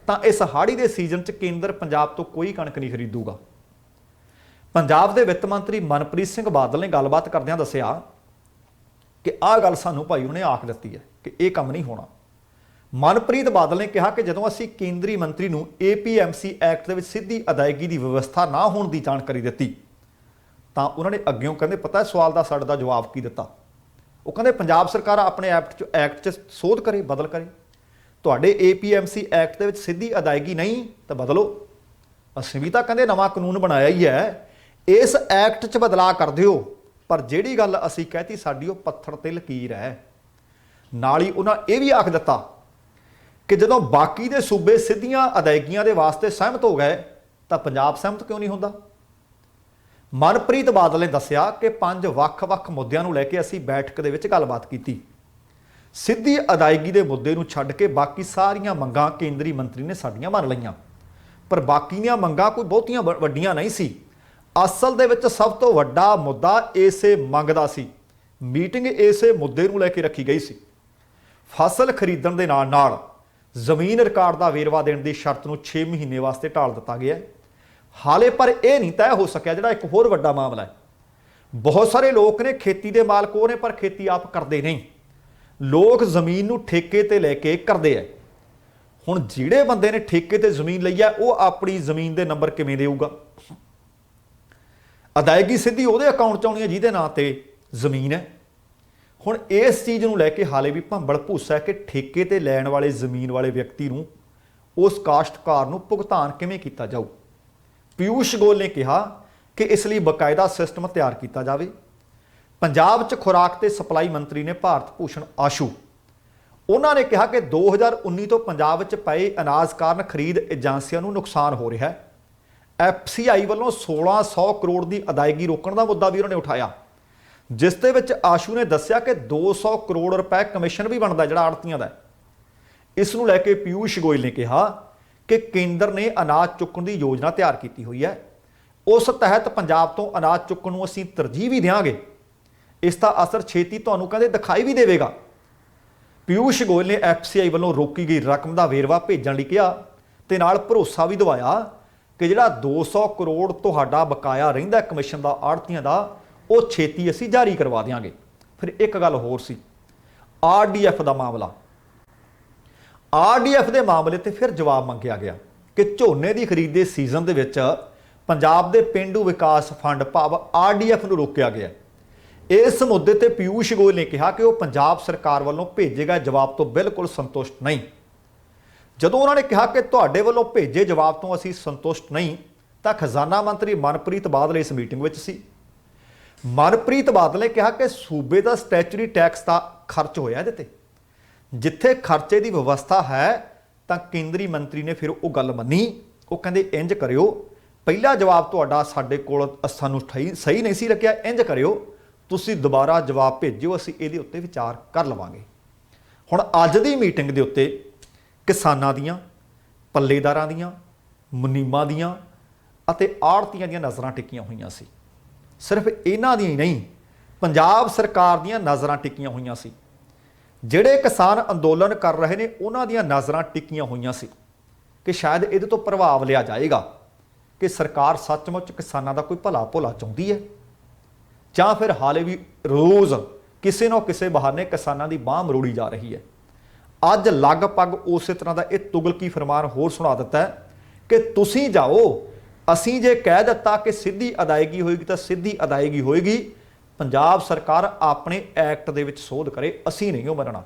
ਤਾਂ ਇਸ ਹਾੜੀ ਦੇ ਸੀਜ਼ਨ 'ਚ ਕੇਂਦਰ ਪੰਜਾਬ ਤੋਂ ਕੋਈ ਕਣਕ ਨਹੀਂ ਖਰੀਦੂਗਾ। ਪੰਜਾਬ ਦੇ ਵਿੱਤ ਮੰਤਰੀ ਮਨਪ੍ਰੀਤ ਸਿੰਘ ਬਾਦਲ ਨੇ ਗੱਲਬਾਤ ਕਰਦਿਆਂ ਦੱਸਿਆ ਕਿ ਆਹ ਗੱਲ ਸਾਨੂੰ ਭਾਈ ਉਹਨੇ ਆਖ ਦਿੱਤੀ ਹੈ ਕਿ ਇਹ ਕੰਮ ਨਹੀਂ ਹੋਣਾ। ਮਨਪ੍ਰੀਤ ਬਾਦਲ ਨੇ ਕਿਹਾ ਕਿ ਜਦੋਂ ਅਸੀਂ ਕੇਂਦਰੀ ਮੰਤਰੀ ਨੂੰ APMC ਐਕਟ ਦੇ ਵਿੱਚ ਸਿੱਧੀ ਅਦਾਇਗੀ ਦੀ ਵਿਵਸਥਾ ਨਾ ਹੋਣ ਦੀ ਜਾਣਕਾਰੀ ਦਿੱਤੀ ਤਾਂ ਉਹਨਾਂ ਨੇ ਅੱਗਿਓਂ ਕਹਿੰਦੇ ਪਤਾ ਸਵਾਲ ਦਾ ਸਾਡੇ ਦਾ ਜਵਾਬ ਕੀ ਦਿੱਤਾ। ਉਹ ਕਹਿੰਦੇ ਪੰਜਾਬ ਸਰਕਾਰ ਆਪਣੇ ਐਕਟ 'ਚ ਸੋਧ ਕਰੇ, ਬਦਲ ਕਰੇ। ਤੁਹਾਡੇ APMC ਐਕਟ ਦੇ ਵਿੱਚ ਸਿੱਧੀ ਅਦਾਇਗੀ ਨਹੀਂ ਤਾਂ ਬਦਲੋ। ਅਸੀਂ ਵੀ ਤਾਂ ਕਹਿੰਦੇ ਨਵਾਂ ਕਾਨੂੰਨ ਬਣਾਇਆ ਹੀ ਹੈ, ਇਸ ਐਕਟ 'ਚ ਬਦਲਾਅ ਕਰ ਦਿਓ। ਪਰ ਜਿਹੜੀ ਗੱਲ ਅਸੀਂ ਕਹਿਤੀ ਸਾਡੀ ਉਹ ਪੱਥਰ ਤੇ ਲਕੀਰ ਹੈ। ਨਾਲ ਹੀ ਉਹਨਾਂ ਇਹ ਵੀ ਆਖ ਦਿੱਤਾ ਕਿ ਜਦੋਂ ਬਾਕੀ ਦੇ ਸੂਬੇ ਸਿੱਧੀਆਂ ਅਦਾਇਗੀਆਂ ਦੇ ਵਾਸਤੇ ਸਹਿਮਤ ਹੋ ਗਏ ਤਾਂ ਪੰਜਾਬ ਸਹਿਮਤ ਕਿਉਂ ਨਹੀਂ ਹੁੰਦਾ। ਮਨਪ੍ਰੀਤ ਬਾਦਲ ਨੇ ਦੱਸਿਆ ਕਿ 5 ਵੱਖ-ਵੱਖ ਮੁੱਦਿਆਂ ਨੂੰ ਲੈ ਕੇ ਅਸੀਂ ਬੈਠਕ ਦੇ ਵਿੱਚ ਗੱਲਬਾਤ ਕੀਤੀ। ਸਿੱਧੀ ਅਦਾਇਗੀ ਦੇ ਮੁੱਦੇ ਨੂੰ ਛੱਡ ਕੇ ਬਾਕੀ ਸਾਰੀਆਂ ਮੰਗਾਂ ਕੇਂਦਰੀ ਮੰਤਰੀ ਨੇ ਸਾਡੀਆਂ ਮੰਨ ਲਈਆਂ, ਪਰ ਬਾਕੀ ਦੀਆਂ ਮੰਗਾਂ ਕੋਈ ਬਹੁਤੀਆਂ ਵੱਡੀਆਂ ਨਹੀਂ ਸੀ। ਅਸਲ ਦੇ ਵਿੱਚ ਸਭ ਤੋਂ ਵੱਡਾ ਮੁੱਦਾ ਇਸੇ ਮੰਗ ਦਾ ਸੀ। ਮੀਟਿੰਗ ਇਸੇ ਮੁੱਦੇ ਨੂੰ ਲੈ ਕੇ ਰੱਖੀ ਗਈ ਸੀ। ਫਸਲ ਖਰੀਦਣ ਦੇ ਨਾਲ ਜ਼ਮੀਨ ਰਿਕਾਰਡ ਦਾ ਵੇਰਵਾ ਦੇਣ ਦੀ ਸ਼ਰਤ ਨੂੰ 6 ਮਹੀਨੇ ਵਾਸਤੇ ਢਾਲ ਦਿੱਤਾ ਗਿਆ। ਹਾਲੇ ਪਰ ਇਹ ਨਹੀਂ ਤੈਅ ਹੋ ਸਕਿਆ ਜਿਹੜਾ ਇੱਕ ਹੋਰ ਵੱਡਾ ਮਾਮਲਾ ਹੈ। ਬਹੁਤ ਸਾਰੇ ਲੋਕ ਨੇ ਖੇਤੀ ਦੇ ਮਾਲਕ ਉਹ ਨੇ, ਪਰ ਖੇਤੀ ਆਪ ਕਰਦੇ ਨਹੀਂ। ਲੋਕ ਜ਼ਮੀਨ ਨੂੰ ਠੇਕੇ ਤੇ ਲੈ ਕੇ ਕਰਦੇ ਹੈ। ਹੁਣ ਜਿਹੜੇ ਬੰਦੇ ਨੇ ਠੇਕੇ ਤੇ ਜ਼ਮੀਨ ਲਈ ਹੈ ਉਹ ਆਪਣੀ ਜ਼ਮੀਨ ਦੇ ਨੰਬਰ ਕਿਵੇਂ ਦੇਊਗਾ। ਅਦਾਇਗੀ ਸਿੱਧੀ ਉਹਦੇ ਅਕਾਊਂਟ 'ਚ ਆਉਣੀ ਹੈ ਜਿਹਦੇ ਨਾਂ ਤੇ ਜ਼ਮੀਨ ਹੈ। ਹੁਣ ਇਸ ਚੀਜ਼ ਨੂੰ ਲੈ ਕੇ ਹਾਲੇ ਵੀ ਭੰਬਲ ਭੂਸਾ ਹੈ ਕਿ ਠੇਕੇ ਤੇ ਲੈਣ ਵਾਲੇ ਜ਼ਮੀਨ ਵਾਲੇ ਵਿਅਕਤੀ ਨੂੰ, ਉਸ ਕਾਸ਼ਤਕਾਰ ਨੂੰ ਭੁਗਤਾਨ ਕਿਵੇਂ ਕੀਤਾ ਜਾਊ। ਪਿਊਸ਼ ਗੋਇਲ ਨੇ ਕਿਹਾ ਕਿ ਇਸ ਲਈ ਬਕਾਇਦਾ ਸਿਸਟਮ ਤਿਆਰ ਕੀਤਾ ਜਾਵੇ। ਪੰਜਾਬ 'ਚ ਖੁਰਾਕ ਤੇ ਸਪਲਾਈ ਮੰਤਰੀ ਨੇ ਭਾਰਤ ਭੂਸ਼ਣ ਆਸ਼ੂ, ਉਹਨਾਂ ਨੇ ਕਿਹਾ ਕਿ 2019 ਤੋਂ ਪੰਜਾਬ ਵਿੱਚ ਪਏ ਅਨਾਜ ਕਾਰਨ ਖਰੀਦ ਏਜੰਸੀਆਂ ਨੂੰ ਨੁਕਸਾਨ ਹੋ ਰਿਹਾ ਹੈ। FCI ਵੱਲੋਂ 1600 ਕਰੋੜ ਦੀ ਅਦਾਇਗੀ ਰੋਕਣ ਦਾ ਮੁੱਦਾ ਵੀ ਉਹਨਾਂ ਨੇ ਉਠਾਇਆ, ਜਿਸ ਦੇ ਵਿੱਚ ਆਸ਼ੂ ਨੇ ਦੱਸਿਆ ਕਿ 200 ਕਰੋੜ ਰੁਪਏ ਕਮਿਸ਼ਨ ਵੀ ਬਣਦਾ ਜਿਹੜਾ ਆੜ੍ਹਤੀਆਂ ਦਾ। ਇਸ ਨੂੰ ਲੈ ਕੇ ਪਿਊਸ਼ ਗੋਇਲ ਨੇ ਕਿਹਾ ਕਿ ਕੇਂਦਰ ਨੇ ਅਨਾਜ ਚੁੱਕਣ ਦੀ ਯੋਜਨਾ ਤਿਆਰ ਕੀਤੀ ਹੋਈ ਹੈ। ਉਸ ਤਹਿਤ ਪੰਜਾਬ ਤੋਂ ਅਨਾਜ ਚੁੱਕਣ ਨੂੰ ਅਸੀਂ ਤਰਜੀਹ ਵੀ ਦੇਵਾਂਗੇ। ਇਸ ਦਾ ਅਸਰ ਛੇਤੀ ਤੁਹਾਨੂੰ ਕਹਿੰਦੇ ਦਿਖਾਈ ਵੀ ਦੇਵੇਗਾ। ਪਿਊਸ਼ ਗੋਇਲ ਨੇ FCI ਵੱਲੋਂ ਰੋਕੀ ਗਈ ਰਕਮ ਦਾ ਵੇਰਵਾ ਭੇਜਣ ਲਈ ਕਿਹਾ ਤੇ ਨਾਲ ਭਰੋਸਾ ਵੀ ਦਿਵਾਇਆ ਕਿ ਜਿਹੜਾ 200 ਕਰੋੜ ਤੁਹਾਡਾ ਬਕਾਇਆ ਰਹਿੰਦਾ ਕਮਿਸ਼ਨ ਦਾ ਆੜ੍ਹਤੀਆਂ ਦਾ, ਉਹ ਛੇਤੀ ਅਸੀਂ ਜਾਰੀ ਕਰਵਾ ਦੇਵਾਂਗੇ। ਫਿਰ ਇੱਕ ਗੱਲ ਹੋਰ ਸੀ, RDF ਦਾ ਮਾਮਲਾ। RDF ਦੇ ਮਾਮਲੇ ਤੇ ਫਿਰ ਜਵਾਬ ਮੰਗਿਆ ਗਿਆ ਕਿ ਝੋਨੇ ਦੀ ਖਰੀਦ ਦੇ ਸੀਜ਼ਨ ਦੇ ਵਿੱਚ ਪੰਜਾਬ ਦੇ ਪੇਂਡੂ ਵਿਕਾਸ ਫੰਡ ਭਾਵ RDF ਨੂੰ ਰੋਕਿਆ ਗਿਆ। ਇਸ ਮੁੱਦੇ ਤੇ ਪਿਊਸ਼ ਗੋਇਲ ਨੇ ਕਿਹਾ ਕਿ ਉਹ ਪੰਜਾਬ ਸਰਕਾਰ ਵੱਲੋਂ ਭੇਜੇ ਗਏ ਜਵਾਬ ਤੋਂ ਬਿਲਕੁਲ ਸੰਤੁਸ਼ਟ ਨਹੀਂ। ਜਦੋਂ ਉਹਨਾਂ ਨੇ ਕਿਹਾ ਕਿ ਤੁਹਾਡੇ ਵੱਲੋਂ ਭੇਜੇ ਜਵਾਬ ਤੋਂ ਅਸੀਂ ਸੰਤੁਸ਼ਟ ਨਹੀਂ, ਤਾਂ ਖਜ਼ਾਨਾ ਮੰਤਰੀ ਮਨਪ੍ਰੀਤ ਬਾਦਲ ਇਸ ਮੀਟਿੰਗ ਵਿੱਚ ਸੀ। ਮਨਪ੍ਰੀਤ ਬਾਦਲ ਨੇ ਕਿਹਾ ਕਿ ਸੂਬੇ ਦਾ ਸਟੈਚੂਰੀ ਟੈਕਸ ਦਾ ਖਰਚ ਹੋਇਆ ਇਹਦੇ ਤੇ। ਜਿੱਥੇ ਖਰਚੇ ਦੀ ਵਿਵਸਥਾ ਹੈ ਤਾਂ ਕੇਂਦਰੀ ਮੰਤਰੀ ਨੇ ਫਿਰ ਉਹ ਗੱਲ ਮੰਨੀ। ਉਹ ਕਹਿੰਦੇ ਇੰਜ ਕਰਿਓ, ਪਹਿਲਾ ਜਵਾਬ ਤੁਹਾਡਾ ਸਾਡੇ ਕੋਲ ਸਾਨੂੰ ਸਹੀ ਨਹੀਂ ਸੀ ਲੱਗਿਆ, ਇੰਜ ਕਰਿਓ ਤੁਸੀਂ ਦੁਬਾਰਾ ਜਵਾਬ ਭੇਜਿਓ, ਅਸੀਂ ਇਹਦੇ ਉੱਤੇ ਵਿਚਾਰ ਕਰ ਲਵਾਂਗੇ। ਹੁਣ ਅੱਜ ਦੀ ਮੀਟਿੰਗ ਦੇ ਉੱਤੇ ਕਿਸਾਨਾਂ ਦੀਆਂ, ਪੱਲੇਦਾਰਾਂ ਦੀਆਂ, ਮੁਨੀਮਾਂ ਦੀਆਂ ਅਤੇ ਆੜ੍ਹਤੀਆਂ ਦੀਆਂ ਨਜ਼ਰਾਂ ਟਿਕੀਆਂ ਹੋਈਆਂ ਸੀ। ਸਿਰਫ ਇਹਨਾਂ ਦੀਆਂ ਹੀ ਨਹੀਂ, ਪੰਜਾਬ ਸਰਕਾਰ ਦੀਆਂ ਨਜ਼ਰਾਂ ਟਿਕੀਆਂ ਹੋਈਆਂ ਸੀ। ਜਿਹੜੇ ਕਿਸਾਨ ਅੰਦੋਲਨ ਕਰ ਰਹੇ ਨੇ ਉਹਨਾਂ ਦੀਆਂ ਨਜ਼ਰਾਂ ਟਿਕੀਆਂ ਹੋਈਆਂ ਸੀ ਕਿ ਸ਼ਾਇਦ ਇਹਦੇ ਤੋਂ ਪ੍ਰਭਾਵ ਲਿਆ ਜਾਏਗਾ ਕਿ ਸਰਕਾਰ ਸੱਚਮੁੱਚ ਕਿਸਾਨਾਂ ਦਾ ਕੋਈ ਭਲਾ ਭੁਲਾ ਚਾਹੁੰਦੀ ਹੈ, ਜਾਂ ਫਿਰ ਹਾਲੇ ਵੀ ਰੋਜ਼ ਕਿਸੇ ਨਾ ਕਿਸੇ ਬਹਾਨੇ ਕਿਸਾਨਾਂ ਦੀ ਬਾਂਹ ਮਰੋੜੀ ਜਾ ਰਹੀ ਹੈ। ਅੱਜ ਲਗਭਗ ਉਸੇ ਤਰ੍ਹਾਂ ਦਾ ਇਹ ਤੁਗਲਕੀ ਫਰਮਾਨ ਹੋਰ ਸੁਣਾ ਦਿੱਤਾ ਕਿ ਤੁਸੀਂ ਜਾਓ, ਅਸੀਂ ਜੇ ਕਹਿ ਦਿੱਤਾ ਕਿ ਸਿੱਧੀ ਅਦਾਇਗੀ ਹੋਏਗੀ ਤਾਂ ਸਿੱਧੀ ਅਦਾਇਗੀ ਹੋਏਗੀ। ਪੰਜਾਬ ਸਰਕਾਰ ਆਪਣੇ ਐਕਟ ਦੇ ਵਿੱਚ ਸੋਧ ਕਰੇ, ਅਸੀਂ ਨਹੀਂ ਉਹ ਮੰਨਣਾ।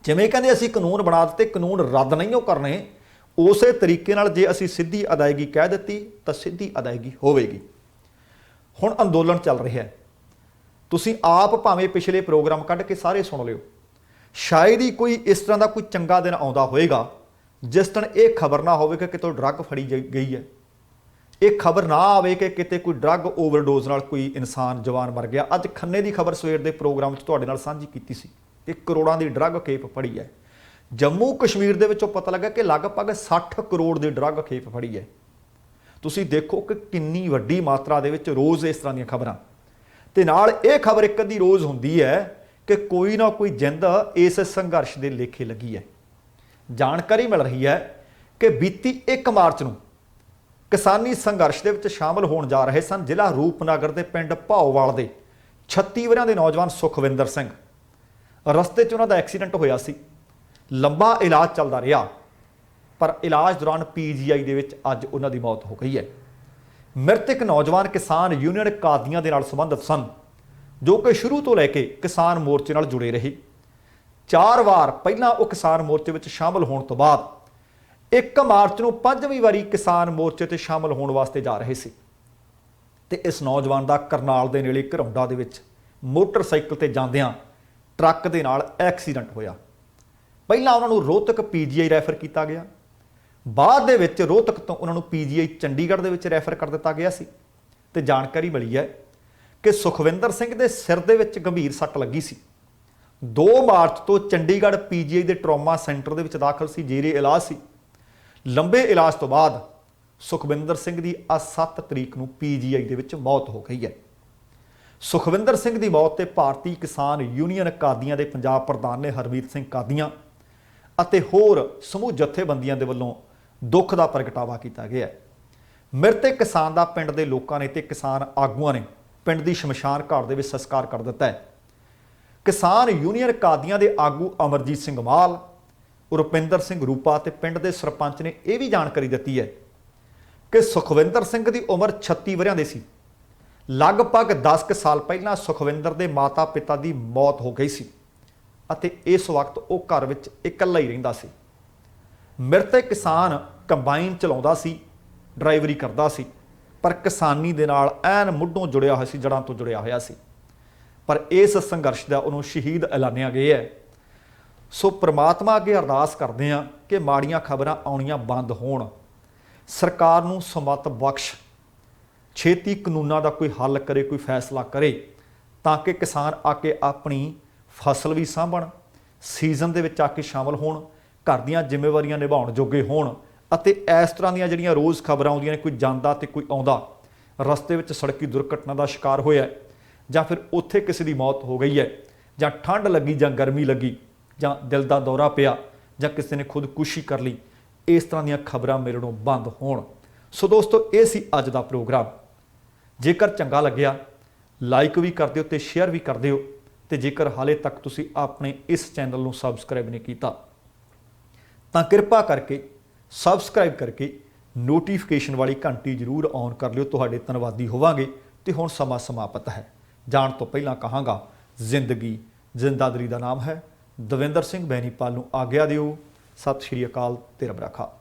ਜਿਵੇਂ ਕਹਿੰਦੇ ਅਸੀਂ ਕਾਨੂੰਨ ਬਣਾ ਦਿੱਤੇ, ਕਾਨੂੰਨ ਰੱਦ ਨਹੀਂ ਉਹ ਕਰਨੇ, ਉਸੇ ਤਰੀਕੇ ਨਾਲ ਜੇ ਅਸੀਂ ਸਿੱਧੀ ਅਦਾਇਗੀ ਕਹਿ ਦਿੱਤੀ ਤਾਂ ਸਿੱਧੀ ਅਦਾਇਗੀ ਹੋਵੇਗੀ। ਹੁਣ ਅੰਦੋਲਨ ਚੱਲ ਰਿਹਾ ਹੈ, ਤੁਸੀਂ ਆਪ ਭਾਵੇਂ ਪਿਛਲੇ ਪ੍ਰੋਗਰਾਮ ਕੱਢ ਕੇ ਸਾਰੇ ਸੁਣ ਲਿਓ। ਸ਼ਾਇਦ ਹੀ ਕੋਈ ਇਸ ਤਰ੍ਹਾਂ ਦਾ ਕੋਈ ਚੰਗਾ ਦਿਨ ਆਉਂਦਾ ਹੋਵੇਗਾ ਜਿਸ ਦਿਨ ਇਹ ਖਬਰ ਨਾ ਹੋਵੇ ਕਿ ਕਿਤੋਂ ਡਰੱਗ ਫੜੀ ਗਈ ਹੈ। ਇਹ ਖਬਰ ਨਾ ਆਵੇ ਕਿ ਕਿਤੇ ਕੋਈ ਡਰੱਗ ਓਵਰਡੋਜ਼ ਨਾਲ ਕੋਈ ਇਨਸਾਨ ਜਵਾਨ ਮਰ ਗਿਆ। ਅੱਜ ਖੰਨੇ ਦੀ ਖਬਰ ਸਵੇਰ ਦੇ ਪ੍ਰੋਗਰਾਮ 'ਚ ਤੁਹਾਡੇ ਨਾਲ ਸਾਂਝੀ ਕੀਤੀ ਸੀ ਕਿ ਕਰੋੜਾਂ ਦੀ ਡਰੱਗ ਖੇਪ ਫੜੀ ਹੈ। ਜੰਮੂ ਕਸ਼ਮੀਰ ਦੇ ਵਿੱਚੋਂ ਪਤਾ ਲੱਗਾ ਕਿ ਲਗਭਗ 60 ਕਰੋੜ ਦੀ ਡਰੱਗ ਖੇਪ ਫੜੀ ਹੈ। ਤੁਸੀਂ ਦੇਖੋ ਕਿ ਕਿੰਨੀ ਵੱਡੀ ਮਾਤਰਾ ਦੇ ਵਿੱਚ ਰੋਜ਼ ਇਸ ਤਰ੍ਹਾਂ ਦੀਆਂ ਖਬਰਾਂ, ਤੇ ਨਾਲ ਇਹ ਖਬਰ ਇੱਕ ਅੱਧੀ ਰੋਜ਼ ਹੁੰਦੀ ਹੈ ਕਿ ਕੋਈ ਨਾ ਕੋਈ ਜਿੰਦ ਇਸ ਸੰਘਰਸ਼ ਦੇ ਲੇਖੇ ਲੱਗੀ ਹੈ। ਜਾਣਕਾਰੀ ਮਿਲ ਰਹੀ ਹੈ ਕਿ ਬੀਤੀ 1 ਮਾਰਚ ਨੂੰ ਕਿਸਾਨੀ ਸੰਘਰਸ਼ ਦੇ ਵਿੱਚ ਸ਼ਾਮਲ ਹੋਣ ਜਾ ਰਹੇ ਸਨ ਜ਼ਿਲ੍ਹਾ ਰੂਪਨਗਰ ਦੇ ਪਿੰਡ ਭਾਓਵਾਲ ਦੇ 36 ਵਰ੍ਹਿਆਂ ਦੇ ਨੌਜਵਾਨ ਸੁਖਵਿੰਦਰ ਸਿੰਘ। ਰਸਤੇ 'ਚ ਉਹਨਾਂ ਦਾ ਐਕਸੀਡੈਂਟ ਹੋਇਆ ਸੀ, ਲੰਬਾ ਇਲਾਜ ਚੱਲਦਾ ਰਿਹਾ, ਪਰ ਇਲਾਜ ਦੌਰਾਨ PGI ਦੇ ਵਿੱਚ ਅੱਜ ਉਹਨਾਂ ਦੀ ਮੌਤ ਹੋ ਗਈ ਹੈ। ਮ੍ਰਿਤਕ ਨੌਜਵਾਨ ਕਿਸਾਨ ਯੂਨੀਅਨ ਕਾਦੀਆਂ ਦੇ ਨਾਲ ਸੰਬੰਧਿਤ ਸਨ। ਜੋ ਕਿ ਸ਼ੁਰੂ ਤੋਂ ਲੈ ਕੇ ਕਿਸਾਨ ਮੋਰਚੇ ਨਾਲ ਜੁੜੇ ਰਹੇ। 4 ਵਾਰ ਪਹਿਲਾਂ ਉਹ ਕਿਸਾਨ ਮੋਰਚੇ ਵਿੱਚ ਸ਼ਾਮਲ ਹੋਣ ਤੋਂ ਬਾਅਦ 1 ਮਾਰਚ ਨੂੰ 5ਵੀਂ ਵਾਰੀ ਕਿਸਾਨ ਮੋਰਚੇ ਤੇ ਸ਼ਾਮਲ ਹੋਣ ਵਾਸਤੇ ਜਾ ਰਹੇ ਸੀ ਤੇ ਇਸ ਨੌਜਵਾਨ ਦਾ ਕਰਨਾਲ ਦੇ ਨੇੜੇ ਘਰੌਂਡਾ ਦੇ ਵਿੱਚ ਮੋਟਰਸਾਈਕਲ ਤੇ ਜਾਂਦਿਆਂ ਟਰੱਕ ਦੇ ਨਾਲ ਐਕਸੀਡੈਂਟ ਹੋਇਆ। ਪਹਿਲਾਂ ਉਹਨਾਂ ਨੂੰ ਰੋਹਤਕ ਪੀਜੀਆਈ ਰੈਫਰ ਕੀਤਾ ਗਿਆ, ਬਾਅਦ ਦੇ ਵਿੱਚ ਰੋਹਤਕ ਤੋਂ ਉਹਨਾਂ ਨੂੰ ਪੀਜੀਆਈ ਚੰਡੀਗੜ੍ਹ ਦੇ ਵਿੱਚ ਰੈਫਰ ਕਰ ਦਿੱਤਾ ਗਿਆ ਸੀ ਤੇ ਜਾਣਕਾਰੀ ਮਿਲੀ ਹੈ ਕਿ ਸੁਖਵਿੰਦਰ ਸਿੰਘ ਦੇ ਸਿਰ ਦੇ ਵਿੱਚ ਗੰਭੀਰ ਸੱਟ ਲੱਗੀ ਸੀ। 2 ਮਾਰਚ ਤੋਂ ਚੰਡੀਗੜ੍ਹ ਪੀਜੀਆਈ ਦੇ ਟਰਾਮਾ ਸੈਂਟਰ ਦੇ ਵਿੱਚ ਦਾਖਲ ਸੀ, ਜੇਰੇ ਇਲਾਜ ਸੀ। ਲੰਬੇ ਇਲਾਜ ਤੋਂ ਬਾਅਦ ਸੁਖਵਿੰਦਰ ਸਿੰਘ ਦੀ 7 ਤਰੀਕ ਨੂੰ ਪੀਜੀਆਈ ਦੇ ਵਿੱਚ ਮੌਤ ਹੋ ਗਈ ਹੈ। ਸੁਖਵਿੰਦਰ ਸਿੰਘ ਦੀ ਮੌਤ ਤੇ ਭਾਰਤੀ ਕਿਸਾਨ ਯੂਨੀਅਨ ਕਾਦੀਆਂ ਦੇ ਪੰਜਾਬ ਪ੍ਰਧਾਨ ਨੇ ਹਰਮੀਤ ਸਿੰਘ ਕਾਦੀਆਂ ਅਤੇ ਹੋਰ ਸਮੂਹ ਜਥੇਬੰਦੀਆਂ ਦੇ ਵੱਲੋਂ ਦੁੱਖ ਦਾ ਪ੍ਰਗਟਾਵਾ ਕੀਤਾ ਗਿਆ ਹੈ। ਮ੍ਰਿਤਕ ਕਿਸਾਨ ਦਾ ਪਿੰਡ ਦੇ ਲੋਕਾਂ ਨੇ ਤੇ ਕਿਸਾਨ ਆਗੂਆਂ ਨੇ ਪਿੰਡ ਦੀ ਸ਼ਮਸ਼ਾਨ ਘਾਟ ਦੇ ਵਿੱਚ ਸੰਸਕਾਰ ਕਰ ਦਿੱਤਾ ਹੈ। ਕਿਸਾਨ ਯੂਨੀਅਨ ਕਾਦੀਆਂ ਦੇ ਆਗੂ ਅਮਰਜੀਤ ਸਿੰਘ ਮਾਲ, ਰੁਪਿੰਦਰ ਸਿੰਘ ਰੂਪਾ ਤੇ ਪਿੰਡ ਦੇ ਸਰਪੰਚ ਨੇ ਇਹ ਵੀ ਜਾਣਕਾਰੀ ਦਿੱਤੀ ਹੈ ਕਿ ਸੁਖਵਿੰਦਰ ਸਿੰਘ ਦੀ ਉਮਰ 36 ਵਰਿਆਂ ਦੇ ਸੀ। ਲਗਭਗ 10 ਕੁ ਸਾਲ ਪਹਿਲਾਂ ਸੁਖਵਿੰਦਰ ਦੇ ਮਾਤਾ-ਪਿਤਾ ਦੀ ਮੌਤ ਹੋ ਗਈ ਸੀ ਅਤੇ ਇਸ ਵਕਤ ਉਹ ਘਰ ਵਿੱਚ ਇਕੱਲਾ ਹੀ ਰਹਿੰਦਾ ਸੀ। ਮ੍ਰਿਤਕ ਕਿਸਾਨ ਕੰਬਾਈਨ ਚਲਾਉਂਦਾ ਸੀ, ਡਰਾਈਵਰੀ ਕਰਦਾ ਸੀ, ਪਰ ਕਿਸਾਨੀ ਦੇ ਨਾਲ ਐਨ ਮੁੱਢੋਂ ਜੁੜਿਆ ਹੋਇਆ ਸੀ, ਜੜ੍ਹਾਂ ਤੋਂ ਜੁੜਿਆ ਹੋਇਆ ਸੀ। ਪਰ ਇਸ ਸੰਘਰਸ਼ ਦਾ ਉਹਨੂੰ ਸ਼ਹੀਦ ਐਲਾਨਿਆ ਗਿਆ ਹੈ। ਸੋ ਪ੍ਰਮਾਤਮਾ ਅੱਗੇ ਅਰਦਾਸ ਕਰਦੇ ਹਾਂ ਕਿ ਮਾੜੀਆਂ ਖਬਰਾਂ ਆਉਣੀਆਂ ਬੰਦ ਹੋਣ, ਸਰਕਾਰ ਨੂੰ ਸਮੱਤ ਬਖਸ਼, ਛੇਤੀ ਕਾਨੂੰਨਾਂ ਦਾ ਕੋਈ ਹੱਲ ਕਰੇ, ਕੋਈ ਫੈਸਲਾ ਕਰੇ ਤਾਂ ਕਿ ਕਿਸਾਨ ਆ ਕੇ ਆਪਣੀ ਫਸਲ ਵੀ ਸਾਂਭਣ, ਸੀਜ਼ਨ ਦੇ ਵਿੱਚ ਆ ਕੇ ਸ਼ਾਮਲ ਹੋਣ, ਘਰ ਦੀਆਂ ਜ਼ਿੰਮੇਵਾਰੀਆਂ ਨਿਭਾਉਣ ਜੋਗੇ ਹੋਣ। ਅਤੇ ਇਸ ਤਰ੍ਹਾਂ ਦੀਆਂ ਜਿਹੜੀਆਂ ਰੋਜ਼ ਖਬਰਾਂ ਆਉਂਦੀਆਂ ਨੇ, ਕੋਈ ਜਾਂਦਾ ਤੇ ਕੋਈ ਆਉਂਦਾ, ਰਸਤੇ ਵਿੱਚ ਸੜਕੀ ਦੁਰਘਟਨਾ ਦਾ ਸ਼ਿਕਾਰ ਹੋਇਆ ਜਾਂ ਫਿਰ ਉੱਥੇ ਕਿਸੇ ਦੀ ਮੌਤ ਹੋ ਗਈ ਹੈ ਜਾਂ ਠੰਡ ਲੱਗੀ ਜਾਂ ਗਰਮੀ ਲੱਗੀ ਜਾਂ ਦਿਲ ਦਾ ਦੌਰਾ ਪਿਆ ਜਾਂ ਕਿਸੇ ਨੇ ਖੁਦਕੁਸ਼ੀ ਕਰ ਲਈ, ਇਸ ਤਰ੍ਹਾਂ ਦੀਆਂ ਖਬਰਾਂ ਮੇਰੇ ਨੂੰ ਬੰਦ ਹੋਣ। ਸੋ ਦੋਸਤੋ, ਇਹ ਸੀ ਅੱਜ ਦਾ ਪ੍ਰੋਗਰਾਮ। ਜੇਕਰ ਚੰਗਾ ਲੱਗਿਆ ਲਾਈਕ ਵੀ ਕਰ ਦਿਓ ਤੇ ਸ਼ੇਅਰ ਵੀ ਕਰ ਦਿਓ ਤੇ ਜੇਕਰ ਹਾਲੇ ਤੱਕ ਤੁਸੀਂ ਆਪਣੇ ਇਸ ਚੈਨਲ ਨੂੰ ਸਬਸਕ੍ਰਾਈਬ ਨਹੀਂ ਕੀਤਾ ਤਾਂ ਕਿਰਪਾ ਕਰਕੇ ਸਬਸਕ੍ਰਾਈਬ ਕਰਕੇ ਨੋਟੀਫਿਕੇਸ਼ਨ ਵਾਲੀ ਘੰਟੀ ਜ਼ਰੂਰ ਔਨ ਕਰ ਲਿਓ। ਤੁਹਾਡੇ ਧੰਨਵਾਦੀ ਹੋਵਾਂਗੇ। ਤੇ ਹੁਣ ਸਮਾਂ ਸਮਾਪਤ ਹੈ। ਜਾਣ ਤੋਂ ਪਹਿਲਾਂ ਕਹਾਂਗਾ, ਜ਼ਿੰਦਗੀ ਜ਼ਿੰਦਾਦਰੀ ਦਾ ਨਾਮ ਹੈ। ਦਵਿੰਦਰ ਸਿੰਘ ਬੈਨੀਪਾਲ ਨੂੰ ਆਗਿਆ ਦਿਓ। ਸਤਿ ਸ਼੍ਰੀ ਅਕਾਲ ਤੇ ਰੱਬ ਰਾਖਾ।